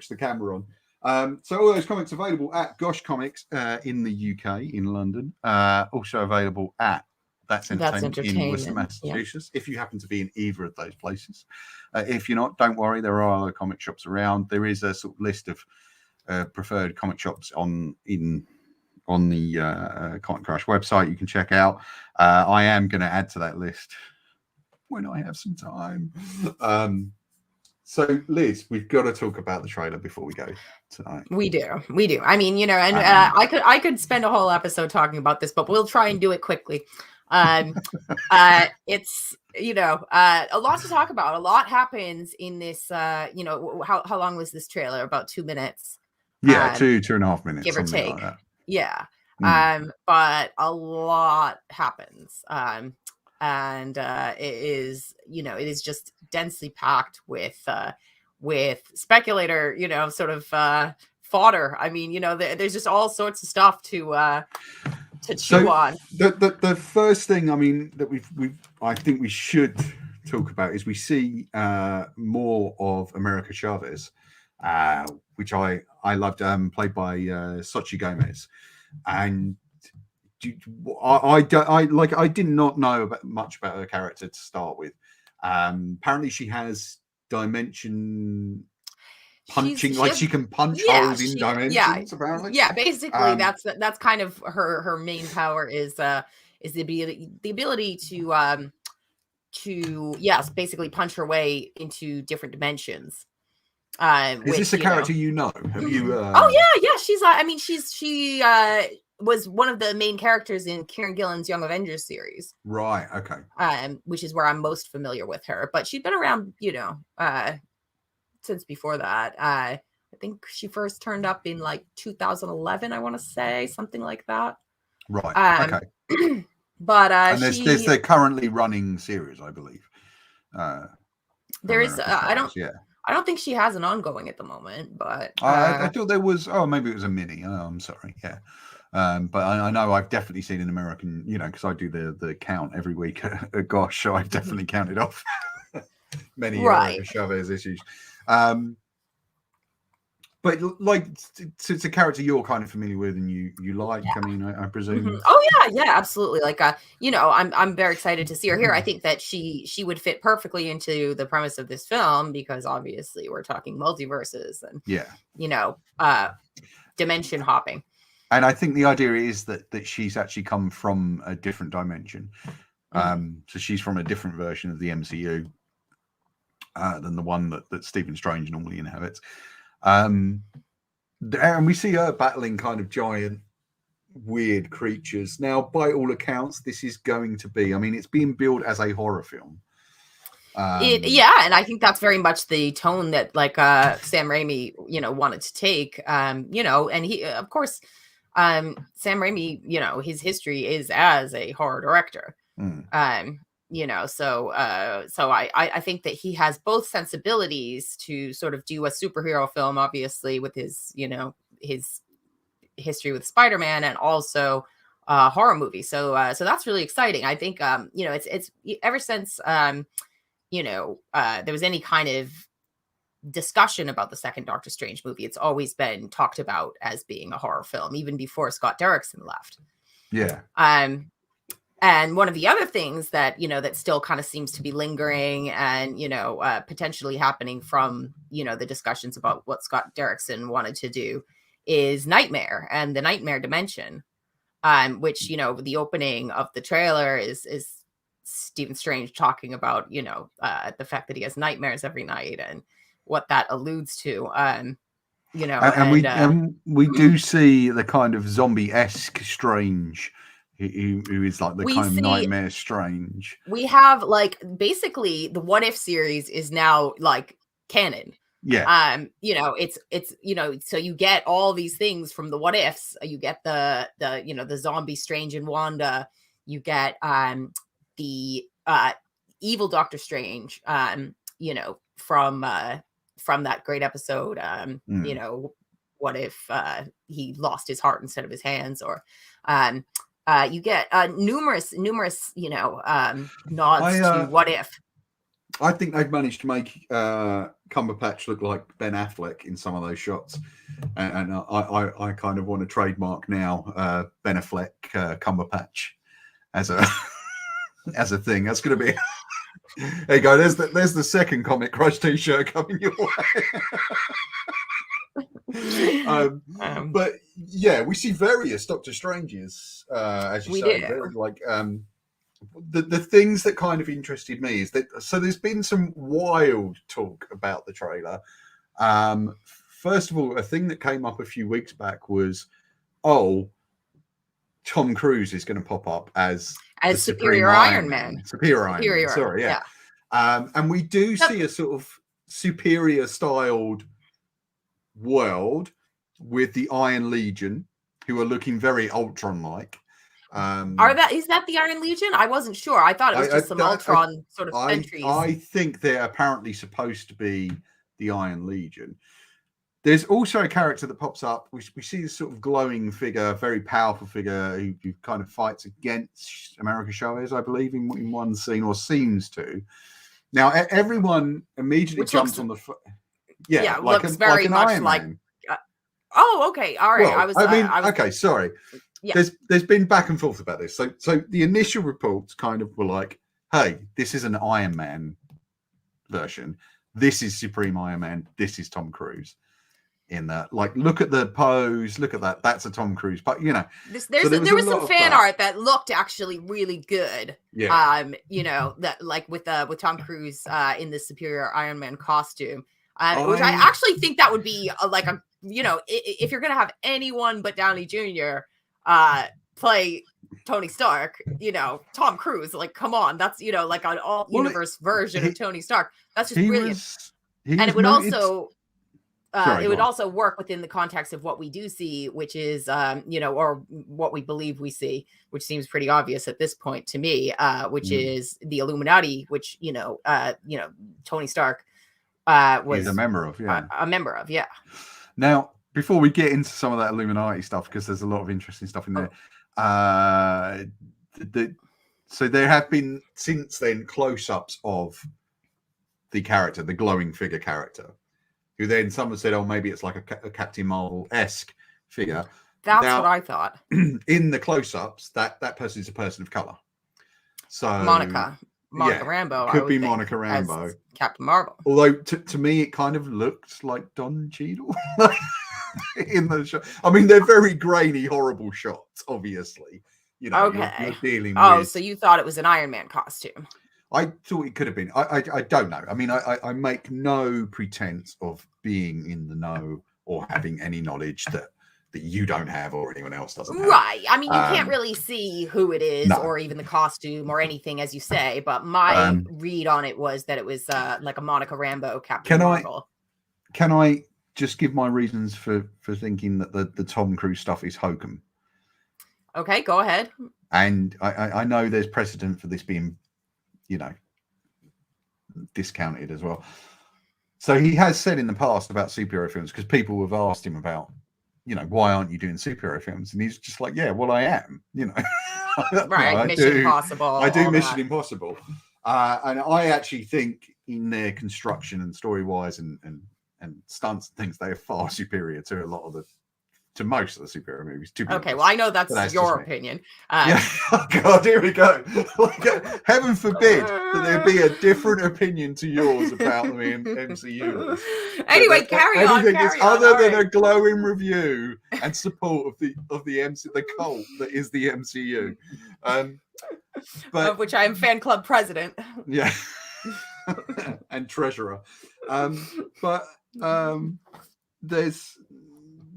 the camera on. So all those comics available at Gosh Comics in the UK, in London. Also available at That's Entertainment in Worcester, Massachusetts. If you happen to be in either of those places. If you're not, don't worry. There are other comic shops around. There is a sort of list of preferred comic shops on the Comic Crush website you can check out. I am going to add to that list when I have some time. So, Liz, we've got to talk about the trailer before we go tonight. We do. I mean, you know, and I could spend a whole episode talking about this, but we'll try and do it quickly. It's, you know, a lot to talk about. A lot happens in this. You know, how long was this trailer? About 2 minutes. Yeah, 2.5 minutes, give or take. Like that. Yeah. But a lot happens. And it is, you know, it is just densely packed with speculator, you know, sort of fodder. I mean, you know, there's just all sorts of stuff to chew on. The first thing, I mean, that I think we should talk about is we see more of America Chavez, which I loved, played by Xochitl Gomez, and I did not know much about her character to start with. Apparently she has dimension punching, she can punch holes in dimensions. Apparently, basically that's kind of her main power is the ability to basically punch her way into different dimensions. Is this a character you know? Have you? Oh yeah. She's I mean she was one of the main characters in Kieran Gillen's Young Avengers series. Right. Okay. Which is where I'm most familiar with her, but she's been around, you know, since before that. I think she first turned up in like 2011. I want to say something like that. Right. Okay. But and there's the currently running series, I believe. There is. I don't think she has an ongoing at the moment, but I thought there was. Oh, maybe it was a mini. Oh, I'm sorry. Yeah. But I know I've definitely seen an American, you know, because I do the count every week. Gosh, so I've definitely counted off many Chavez issues. But like, it's a character you're kind of familiar with and you like. Yeah. I mean, I presume. Mm-hmm. Oh yeah, absolutely. Like, you know, I'm very excited to see her here. I think that she would fit perfectly into the premise of this film because obviously we're talking multiverses and you know, dimension hopping. And I think the idea is that she's actually come from a different dimension. So she's from a different version of the MCU than the one that Stephen Strange normally inhabits. And we see her battling kind of giant, weird creatures. Now, by all accounts, this is going to be, I mean, it's being billed as a horror film. And I think that's very much the tone that like Sam Raimi, you know, wanted to take. You know, and he, of course, Sam Raimi, you know, his history is as a horror director. You know, so I think that he has both sensibilities to sort of do a superhero film, obviously with his, you know, his history with Spider-Man, and also horror movie. So that's really exciting. I think you know, it's ever since you know, there was any kind of discussion about the second Doctor Strange movie, it's always been talked about as being a horror film, even before Scott Derrickson left. Yeah. And one of the other things that, that still kind of seems to be lingering and, potentially happening from, the discussions about what Scott Derrickson wanted to do is Nightmare and the Nightmare Dimension, which, the opening of the trailer is Stephen Strange talking about, the fact that he has nightmares every night and what that alludes to, and we do see the kind of zombie-esque Strange who is like the kind of nightmare Strange. We have like basically the What If series is now like canon. Yeah. It's so you get all these things from the What Ifs. You get the zombie Strange and Wanda. You get the evil Doctor Strange. From that great episode. What if he lost his heart instead of his hands, or you get numerous nods to What If. I think they've managed to make Cumberbatch look like Ben Affleck in some of those shots, and I kind of want to trademark now Ben Affleck Cumberbatch as a as a thing. That's going to be. There you go. There's the second Comic Crush T-shirt coming your way. But yeah, we see various Doctor Stranges, as you say. Like the things that kind of interested me is that so there's been some wild talk about the trailer. First of all, a thing that came up a few weeks back was, Tom Cruise is going to pop up as Superior Iron Man. Superior Iron Man. Sorry, yeah. And we do see a sort of superior styled world with the Iron Legion, who are looking very Ultron-like. Is that the Iron Legion? I wasn't sure. I thought it was just some Ultron sort of sentries. I think they're apparently supposed to be the Iron Legion. There's also a character that pops up. We see this sort of glowing figure, very powerful figure who kind of fights against America Chavez, I believe, in one scene, or seems to. Now, everyone immediately jumps on the... looks very much like... okay. All right. Well, okay, sorry. Yeah. There's been back and forth about this. So the initial reports kind of were like, hey, this is an Iron Man version. This is Supreme Iron Man. This is Tom Cruise. In that, like, look at the pose, look at that. That's a Tom Cruise, but there was some fan art that looked actually really good. Yeah. That like with Tom Cruise in the Superior Iron Man costume, which I actually think that would be if you're gonna have anyone but Downey Jr. Play Tony Stark, Tom Cruise, like, come on, that's like an all universe version of Tony Stark. That's just brilliant. And it would also. It would also work within the context of what we do see, which is, or what we believe we see, which seems pretty obvious at this point to me, which is the Illuminati, which, Tony Stark was a member of. Yeah. Now, before we get into some of that Illuminati stuff, because there's a lot of interesting stuff in there, so there have been since then close-ups of the character, the glowing figure character, who then someone said, maybe it's like a Captain Marvel-esque figure. That's what I thought. In the close-ups, that person is a person of color. So Monica Rambeau. Could be Monica Rambeau. Captain Marvel. Although, to me, it kind of looked like Don Cheadle in the shot. I mean, they're very grainy, horrible shots, obviously. Okay. You're dealing with... so you thought it was an Iron Man costume. I thought it could have been. I don't know. I mean, I make no pretense of being in the know or having any knowledge that you don't have or anyone else doesn't have. Right. I mean, you can't really see who it is or even the costume or anything, as you say. But my read on it was that it was like a Monica Rambeau Captain Marvel. Can I just give my reasons for thinking that the Tom Cruise stuff is hokum? Okay, go ahead. And I know there's precedent for this being, discounted as well. So he has said in the past about superhero films, because people have asked him about, why aren't you doing superhero films? And he's just like, yeah, well, I am, Right, Mission Impossible. I do Mission Impossible. And I actually think in their construction and story-wise and and stunts and things, they are far superior to most of the superhero movies. To be Okay, honest. well, I know But that's just your me. opinion. Yeah. Oh God, here we go. Heaven forbid that there be a different opinion to yours about the MCU. Anyway, carry on. Anything is Carry on. other All than right. a glowing review and support of the the cult that is the MCU. But Of which I am fan club president. yeah, and treasurer. But there's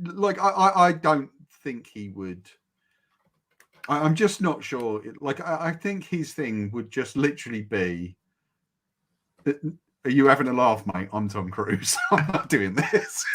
like I don't think he would. I'm just not sure. Like I think his thing would just literally be, "Are you having a laugh, mate? I'm Tom Cruise. I'm not doing this."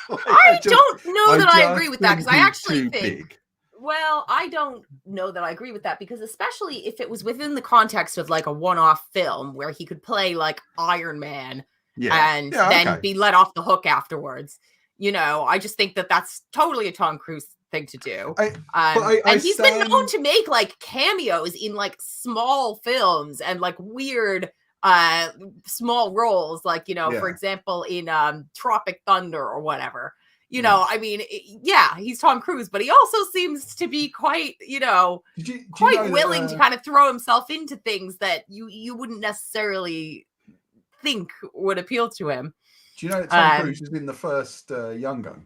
Like, I don't know that I agree with that, because I he's actually too think. big. Well, I don't know that I agree with that, because especially if it was within the context of like a one-off film where he could play like Iron Man and then okay. be let off the hook afterwards. I just think that that's totally a Tom Cruise thing to do. And he's been known to make like cameos in like small films and like weird small roles, like for example in Tropic Thunder or whatever. I mean, yeah, he's Tom Cruise, but he also seems to be quite, quite willing to kind of throw himself into things that you wouldn't necessarily think would appeal to him. Do you know that Tom Cruise is in the first Young Guns?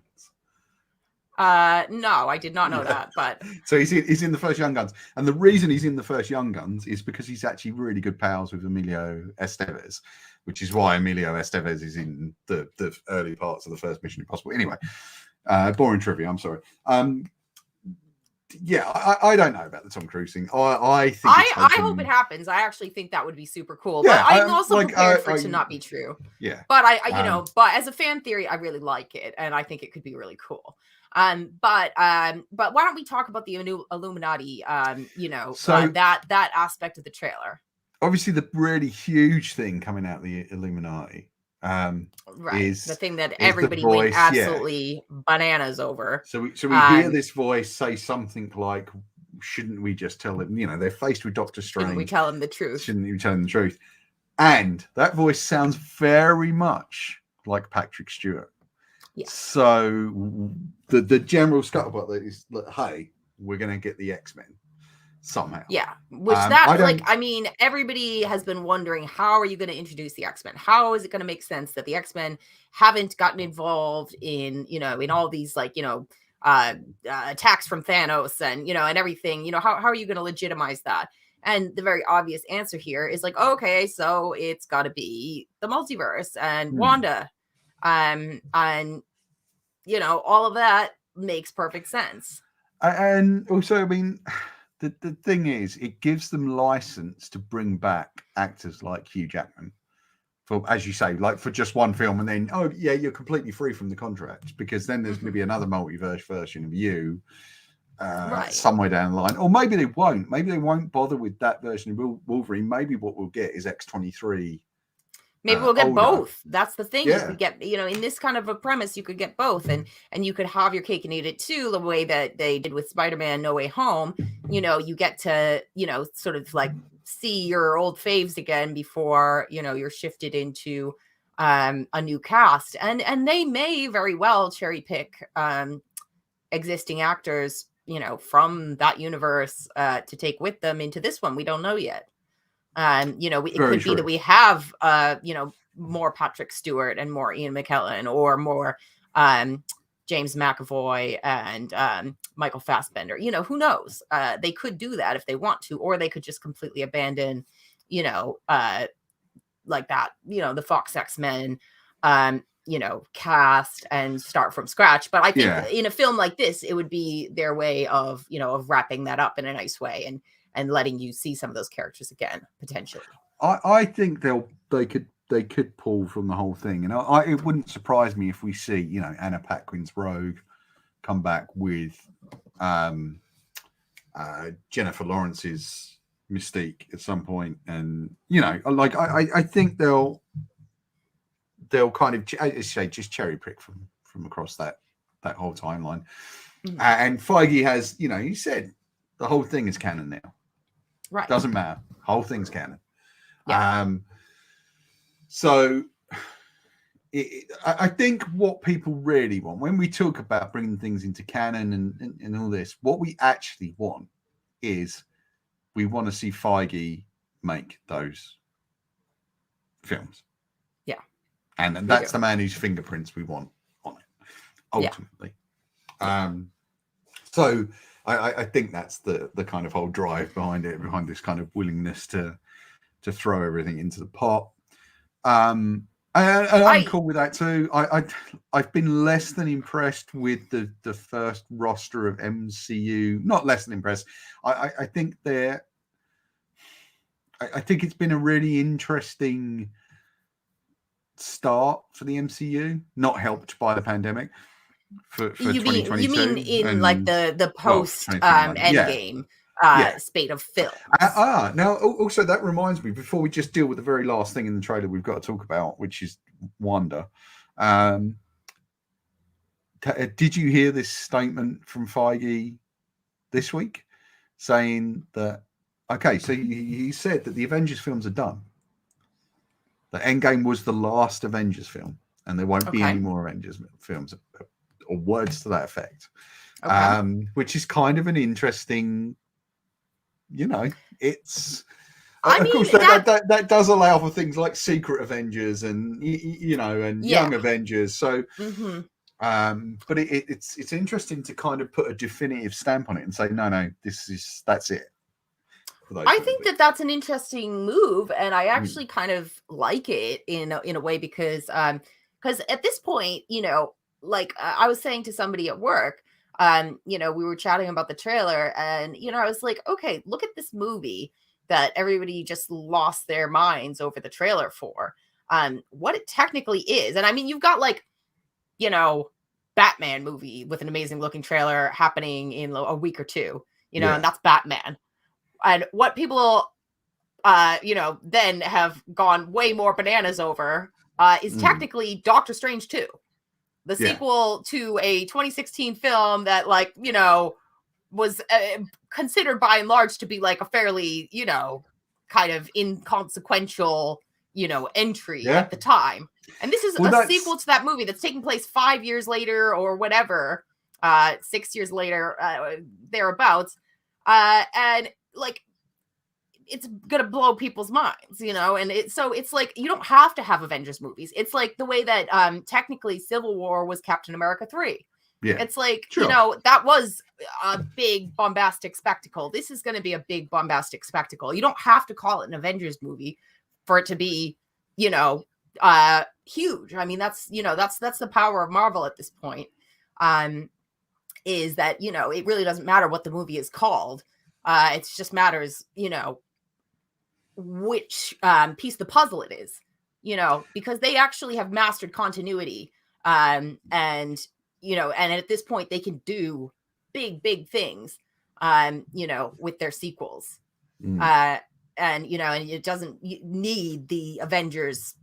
No, I did not know that, but so he's in the first Young Guns, and the reason he's in the first Young Guns is because he's actually really good pals with Emilio Estevez, which is why Emilio Estevez is in the early parts of the first Mission Impossible. Anyway, boring trivia. I'm sorry. Yeah, I don't know about the Tom Cruise thing. I think I hope it happens. I actually think that would be super cool. Yeah, but I'm also prepared for it to not be true. Yeah. But but as a fan theory, I really like it, and I think it could be really cool. But why don't we talk about the Illuminati? That aspect of the trailer. Obviously, the really huge thing coming out of the Illuminati, is the thing that everybody went absolutely bananas over. So we hear this voice say something like, "Shouldn't we just tell them?" They're faced with Doctor Strange. Shouldn't we tell them the truth? Shouldn't you tell them the truth? And that voice sounds very much like Patrick Stewart. Yeah. So the general scuttlebutt is, hey, we're going to get the X-Men somehow. Yeah. Which everybody has been wondering, how are you going to introduce the X-Men? How is it going to make sense that the X-Men haven't gotten involved in, in all these attacks from Thanos and, and everything, how are you going to legitimize that? And the very obvious answer here is like, okay, so it's got to be the multiverse and Wanda. And all of that makes perfect sense. And also, I mean, the thing is, it gives them license to bring back actors like Hugh Jackman for, as you say, like for just one film, and then you're completely free from the contract, because then there's going to be another multiverse version of you somewhere down the line. Or maybe they won't. Maybe they won't bother with that version of Wolverine. Maybe what we'll get is X-23. Maybe we'll get both. That's the thing. Yeah. You could get, in this kind of a premise, you could get both, and you could have your cake and eat it too, the way that they did with Spider-Man No Way Home. You get to, sort of like see your old faves again before, you're shifted into a new cast. And they may very well cherry pick existing actors, from that universe to take with them into this one. We don't know yet. It could be that we have, more Patrick Stewart and more Ian McKellen, or more James McAvoy and Michael Fassbender. Who knows? They could do that if they want to, or they could just completely abandon, like that, the Fox X-Men, cast and start from scratch. But I think in a film like this, it would be their way of, of wrapping that up in a nice way and letting you see some of those characters again, potentially. I think they could pull from the whole thing, and it wouldn't surprise me if we see Anna Paquin's Rogue come back with Jennifer Lawrence's Mystique at some point, and I think they'll kind of, as you say, just cherry pick from across that whole timeline. And Feige has, he said the whole thing is canon now. Right. Doesn't matter. Whole thing's canon. Yeah. So I think what people really want when we talk about bringing things into canon and all this, what we actually want is we want to see Feige make those films. Yeah. And that's the man whose fingerprints we want on it, ultimately. Yeah. So I think that's the kind of whole drive behind it, behind this kind of willingness to throw everything into the pot. And I'm cool with that too. I've been less than impressed with the first roster of MCU. Not less than impressed. I think I think it's been a really interesting start for the MCU, not helped by the pandemic. For 2022. You mean in like the post Endgame spate of films? Now also that reminds me, before we just deal with the very last thing in the trailer we've got to talk about, which is Wanda. Did you hear this statement from Feige this week saying that? Okay, so he said that the Avengers films are done. The Endgame was the last Avengers film, and there won't be any more Avengers films, or words to that effect. Which is kind of an interesting, it's. Of course, that does allow for things like Secret Avengers and Young Avengers. So, but it's interesting to kind of put a definitive stamp on it and say, no, that's it. I think that's an interesting move, and I actually kind of like it in a way because at this point, like I was saying to somebody at work, we were chatting about the trailer, and I was like, okay, look at this movie that everybody just lost their minds over the trailer for, what it technically is. And I mean, you've got like, Batman movie with an amazing looking trailer happening in a week or two, and that's Batman. And what people, then have gone way more bananas over is technically Doctor Strange 2. The sequel to a 2016 film that, was considered by and large to be like a fairly, kind of inconsequential, entry at the time. And this is a sequel to that movie that's taking place 5 years later or whatever, 6 years later, thereabouts. And it's gonna blow people's minds, and it's like you don't have to have Avengers movies. It's like the way that technically Civil War was Captain America 3. Yeah, it's like that was a big bombastic spectacle. This is going to be a big bombastic spectacle. You don't have to call it an Avengers movie for it to be huge. I mean, that's the power of Marvel at this point, is that it really doesn't matter what the movie is called. It just matters, which piece of the puzzle it is, because they actually have mastered continuity. And at this point they can do big things, with their sequels. And it doesn't need the Avengers,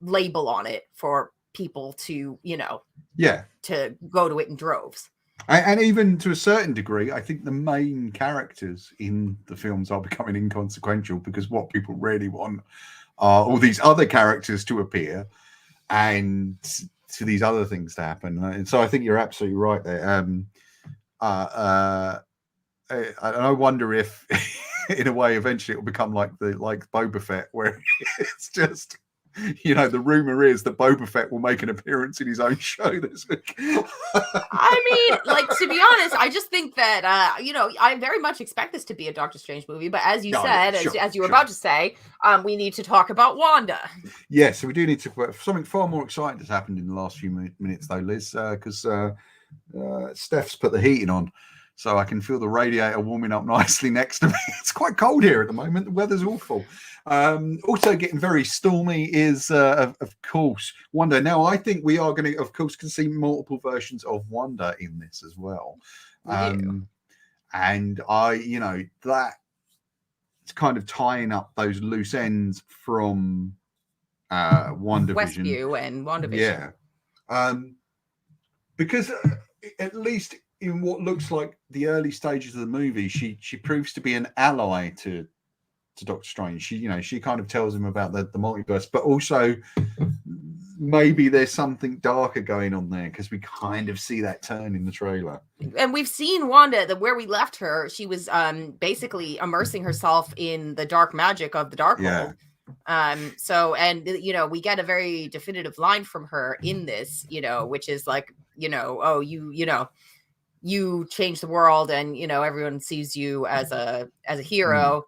label on it for people to, to go to it in droves. And even to a certain degree, I think the main characters in the films are becoming inconsequential, because what people really want are all these other characters to appear and to these other things to happen. And so I think you're absolutely right there. I wonder if, in a way, eventually it will become like Boba Fett, where it's just. The rumor is that Boba Fett will make an appearance in his own show this week. I mean, to be honest, I just think that, I very much expect this to be a Doctor Strange movie. But as you said, as you were about to say, we need to talk about Wanda. Yeah, so we do need to talk about something far more exciting that's happened in the last few minutes, though, Liz, because Steph's put the heating on. So I can feel the radiator warming up nicely next to me. It's quite cold here at the moment. The weather's awful. Also getting very stormy is, of course, Wanda. Now, I think we are going to, of course, can see multiple versions of Wanda in this as well. And that's kind of tying up those loose ends from WandaVision. Westview and WandaVision. Yeah. Because at least in what looks like the early stages of the movie, she proves to be an ally to Doctor Strange. She kind of tells him about the multiverse, but also maybe there's something darker going on there, because we kind of see that turn in the trailer. And we've seen Wanda, where we left her, she was basically immersing herself in the dark magic of the Darkhold. So, and we get a very definitive line from her in this, which is like, oh, you change the world, and everyone sees you as a hero.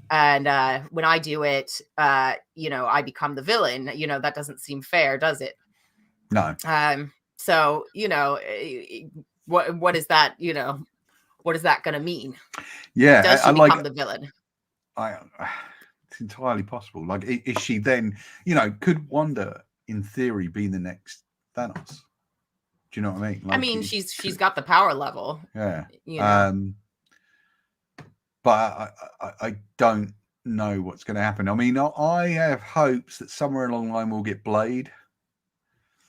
And when I do it, I become the villain. That doesn't seem fair, does it? No. So what is that? What is that going to mean? Yeah, does she become the villain? It's entirely possible. Like, is she then? Could Wanda, in theory, be the next Thanos? Do you know what I mean? Like, I mean, she's got the power level. Yeah. But I don't know what's going to happen. I mean, I have hopes that somewhere along the line we'll get Blade.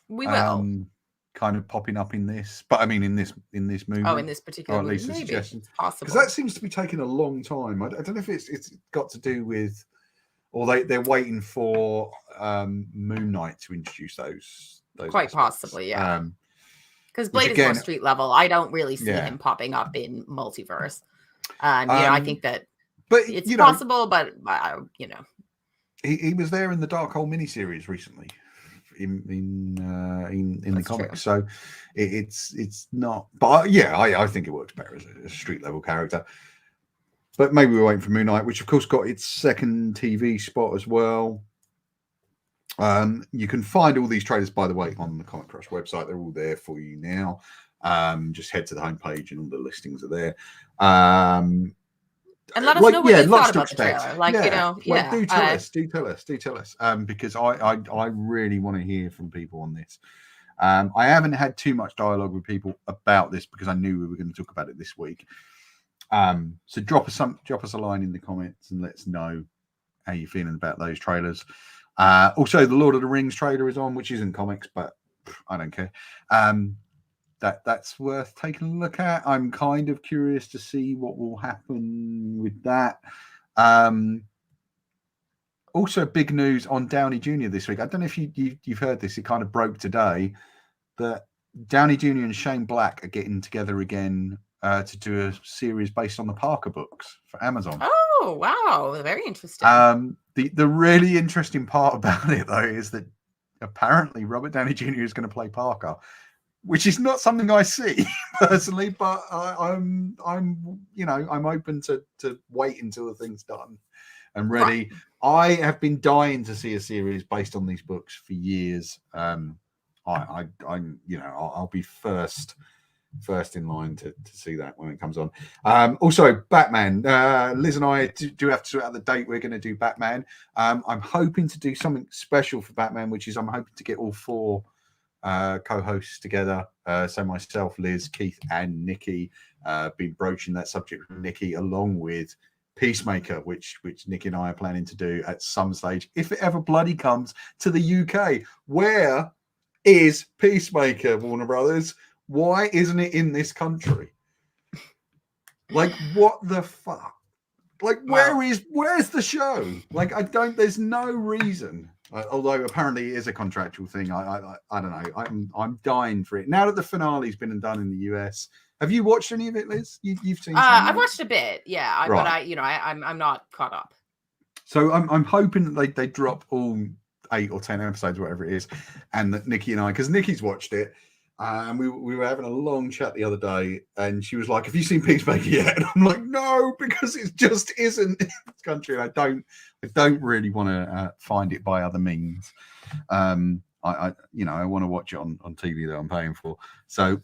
We will. Kind of popping up in this, but I mean in this movie. Oh, in this particular movie, maybe suggestion. It's possible, because that seems to be taking a long time. I don't know if it's got to do with, or they're waiting for Moon Knight to introduce those quite aspects. Possibly, yeah. Because Blade is more street level. I don't really see him popping up in Multiverse. I think that, but it's possible, but he was there in the Darkhold miniseries recently. In the comics, true. So it's not, but I think it works better as a street level character. But maybe we're waiting for Moon Knight, which of course got its second TV spot as well. You can find all these trailers, by the way, on the Comic Crush website. They're all there for you now. Just head to the homepage and all the listings are there. And let us know what you thought about the trailer. Do tell us. Because I really want to hear from people on this. I haven't had too much dialogue with people about this because I knew we were going to talk about it this week. So drop us a line in the comments and let us know how you're feeling about those trailers. Also, the Lord of the Rings trailer is on, which isn't comics, but I don't care. That's worth taking a look at. I'm kind of curious to see what will happen with that. Also, big news on Downey Jr. this week. I don't know if you've heard this. It kind of broke today that Downey Jr. and Shane Black are getting together again to do a series based on the Parker books for Amazon. Oh, wow. Very interesting. The really interesting part about it, though, is that apparently Robert Downey Jr. is going to play Parker, which is not something I see personally, but I'm open to wait until the thing's done and ready. Right. I have been dying to see a series based on these books for years. I'll be first in line to see that when it comes on. Also, Batman. Liz and I do have to sort out the date we're going to do Batman. I'm hoping to do something special for Batman, which is I'm hoping to get all four co-hosts together. So myself, Liz, Keith, and Nikki been broaching that subject with Nikki, along with Peacemaker, which Nikki and I are planning to do at some stage, if it ever bloody comes to the UK. Where is Peacemaker, Warner Brothers? Why isn't it in this country? Like, what the fuck? Like, where's the show? Like, there's no reason. Although apparently it is a contractual thing. I don't know. I'm dying for it. Now that the finale's been done in the US, have you watched any of it, Liz? You've seen? I've watched a bit, yeah. Right. But I'm not caught up. So I'm hoping that they drop all 8 or 10 episodes, whatever it is, and that Nikki and I, because Nikki's watched it, and we were having a long chat the other day, and she was like, "Have you seen Peacemaker yet?" And I'm like, "No," because it just isn't in this country. And I don't really want to find it by other means. I want to watch it on TV that I'm paying for. So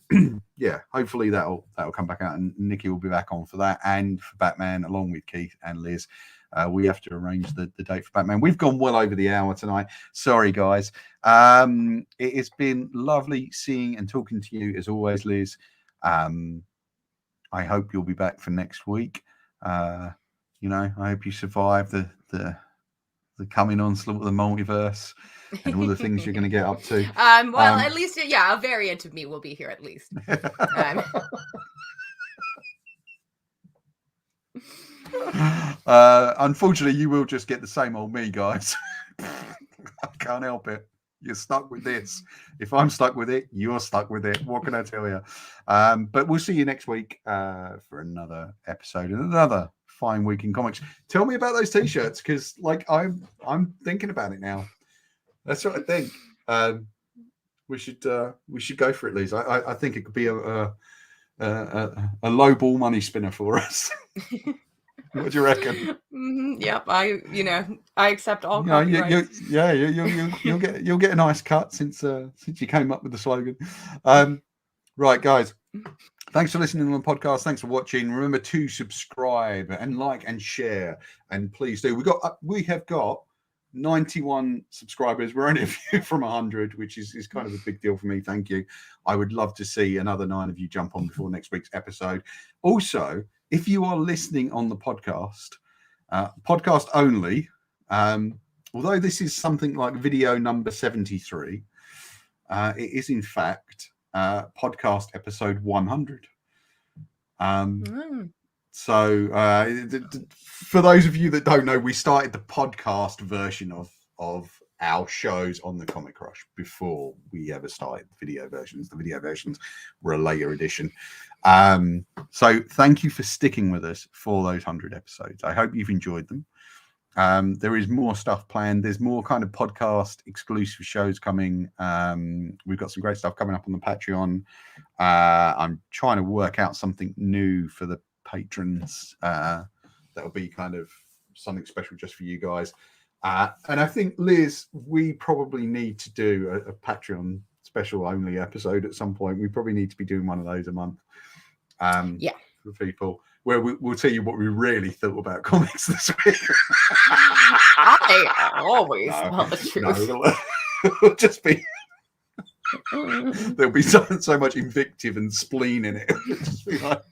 yeah, hopefully that'll come back out, and Nikki will be back on for that and for Batman, along with Keith and Liz. We have to arrange the date for Batman. We've gone well over the hour tonight. Sorry, guys. It has been lovely seeing and talking to you as always, Liz. I hope you'll be back for next week. I hope you survive the coming onslaught of the multiverse and all the things you're going to get up to. At least, a variant of me will be here at least. Unfortunately, you will just get the same old me, guys. I can't help it. You're stuck with this. If I'm stuck with it, you're stuck with it. What can I tell you? But we'll see you next week for another episode and another fine week in comics. Tell me about those t-shirts, because like I'm thinking about it now. That's what I think. We should go for it, Liz. I think it could be a low ball money spinner for us. What do you reckon? Yep, I accept all copyrights. You'll get a nice cut since you came up with the slogan. Right, guys. Thanks for listening on the podcast. Thanks for watching. Remember to subscribe and like and share, and please do. We have got 91 subscribers. We're only a few from 100, which is kind of a big deal for me. Thank you. I would love to see another 9 of you jump on before next week's episode. Also, if you are listening on the podcast only, although this is something like video number 73, it is in fact podcast episode 100. So for those of you that don't know, we started the podcast version of our shows on the Comic Crush before we ever started the video versions. The video versions were a later edition. So thank you for sticking with us for those 100 episodes. I hope you've enjoyed them. There is more stuff planned. There's more kind of podcast exclusive shows coming. We've got some great stuff coming up on the Patreon. I'm trying to work out something new for the patrons. That'll be kind of something special just for you guys. And I think, Liz, we probably need to do a Patreon special only episode at some point. We probably need to be doing one of those a month. For people, where we'll tell you what we really thought about comics this week. I always tell the truth. No, it'll just be there'll be so much invective and spleen in it. It'll just be like,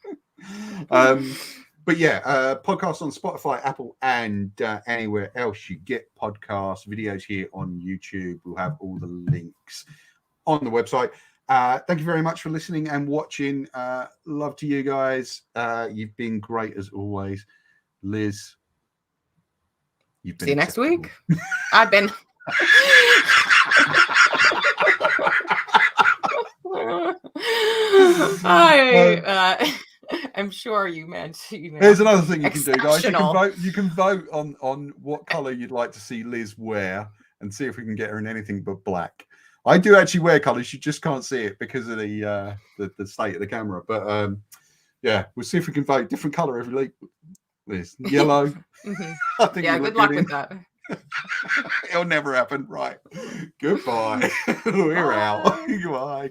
but yeah, podcasts on Spotify, Apple, and anywhere else you get podcasts, videos here on YouTube. We'll have all the links on the website. Thank you very much for listening and watching. Love to you guys. You've been great as always. Liz, you've been. See you next week. I've been. I'm sure you meant. Here's another thing you can do, guys. You can vote on what color you'd like to see Liz wear, and see if we can get her in anything but black. I do actually wear colors. You just can't see it because of the state of the camera. But yeah, we'll see if we can vote different color every week. Liz, yellow. I think good luck with that. It'll never happen. Right. Goodbye. We're out. Goodbye.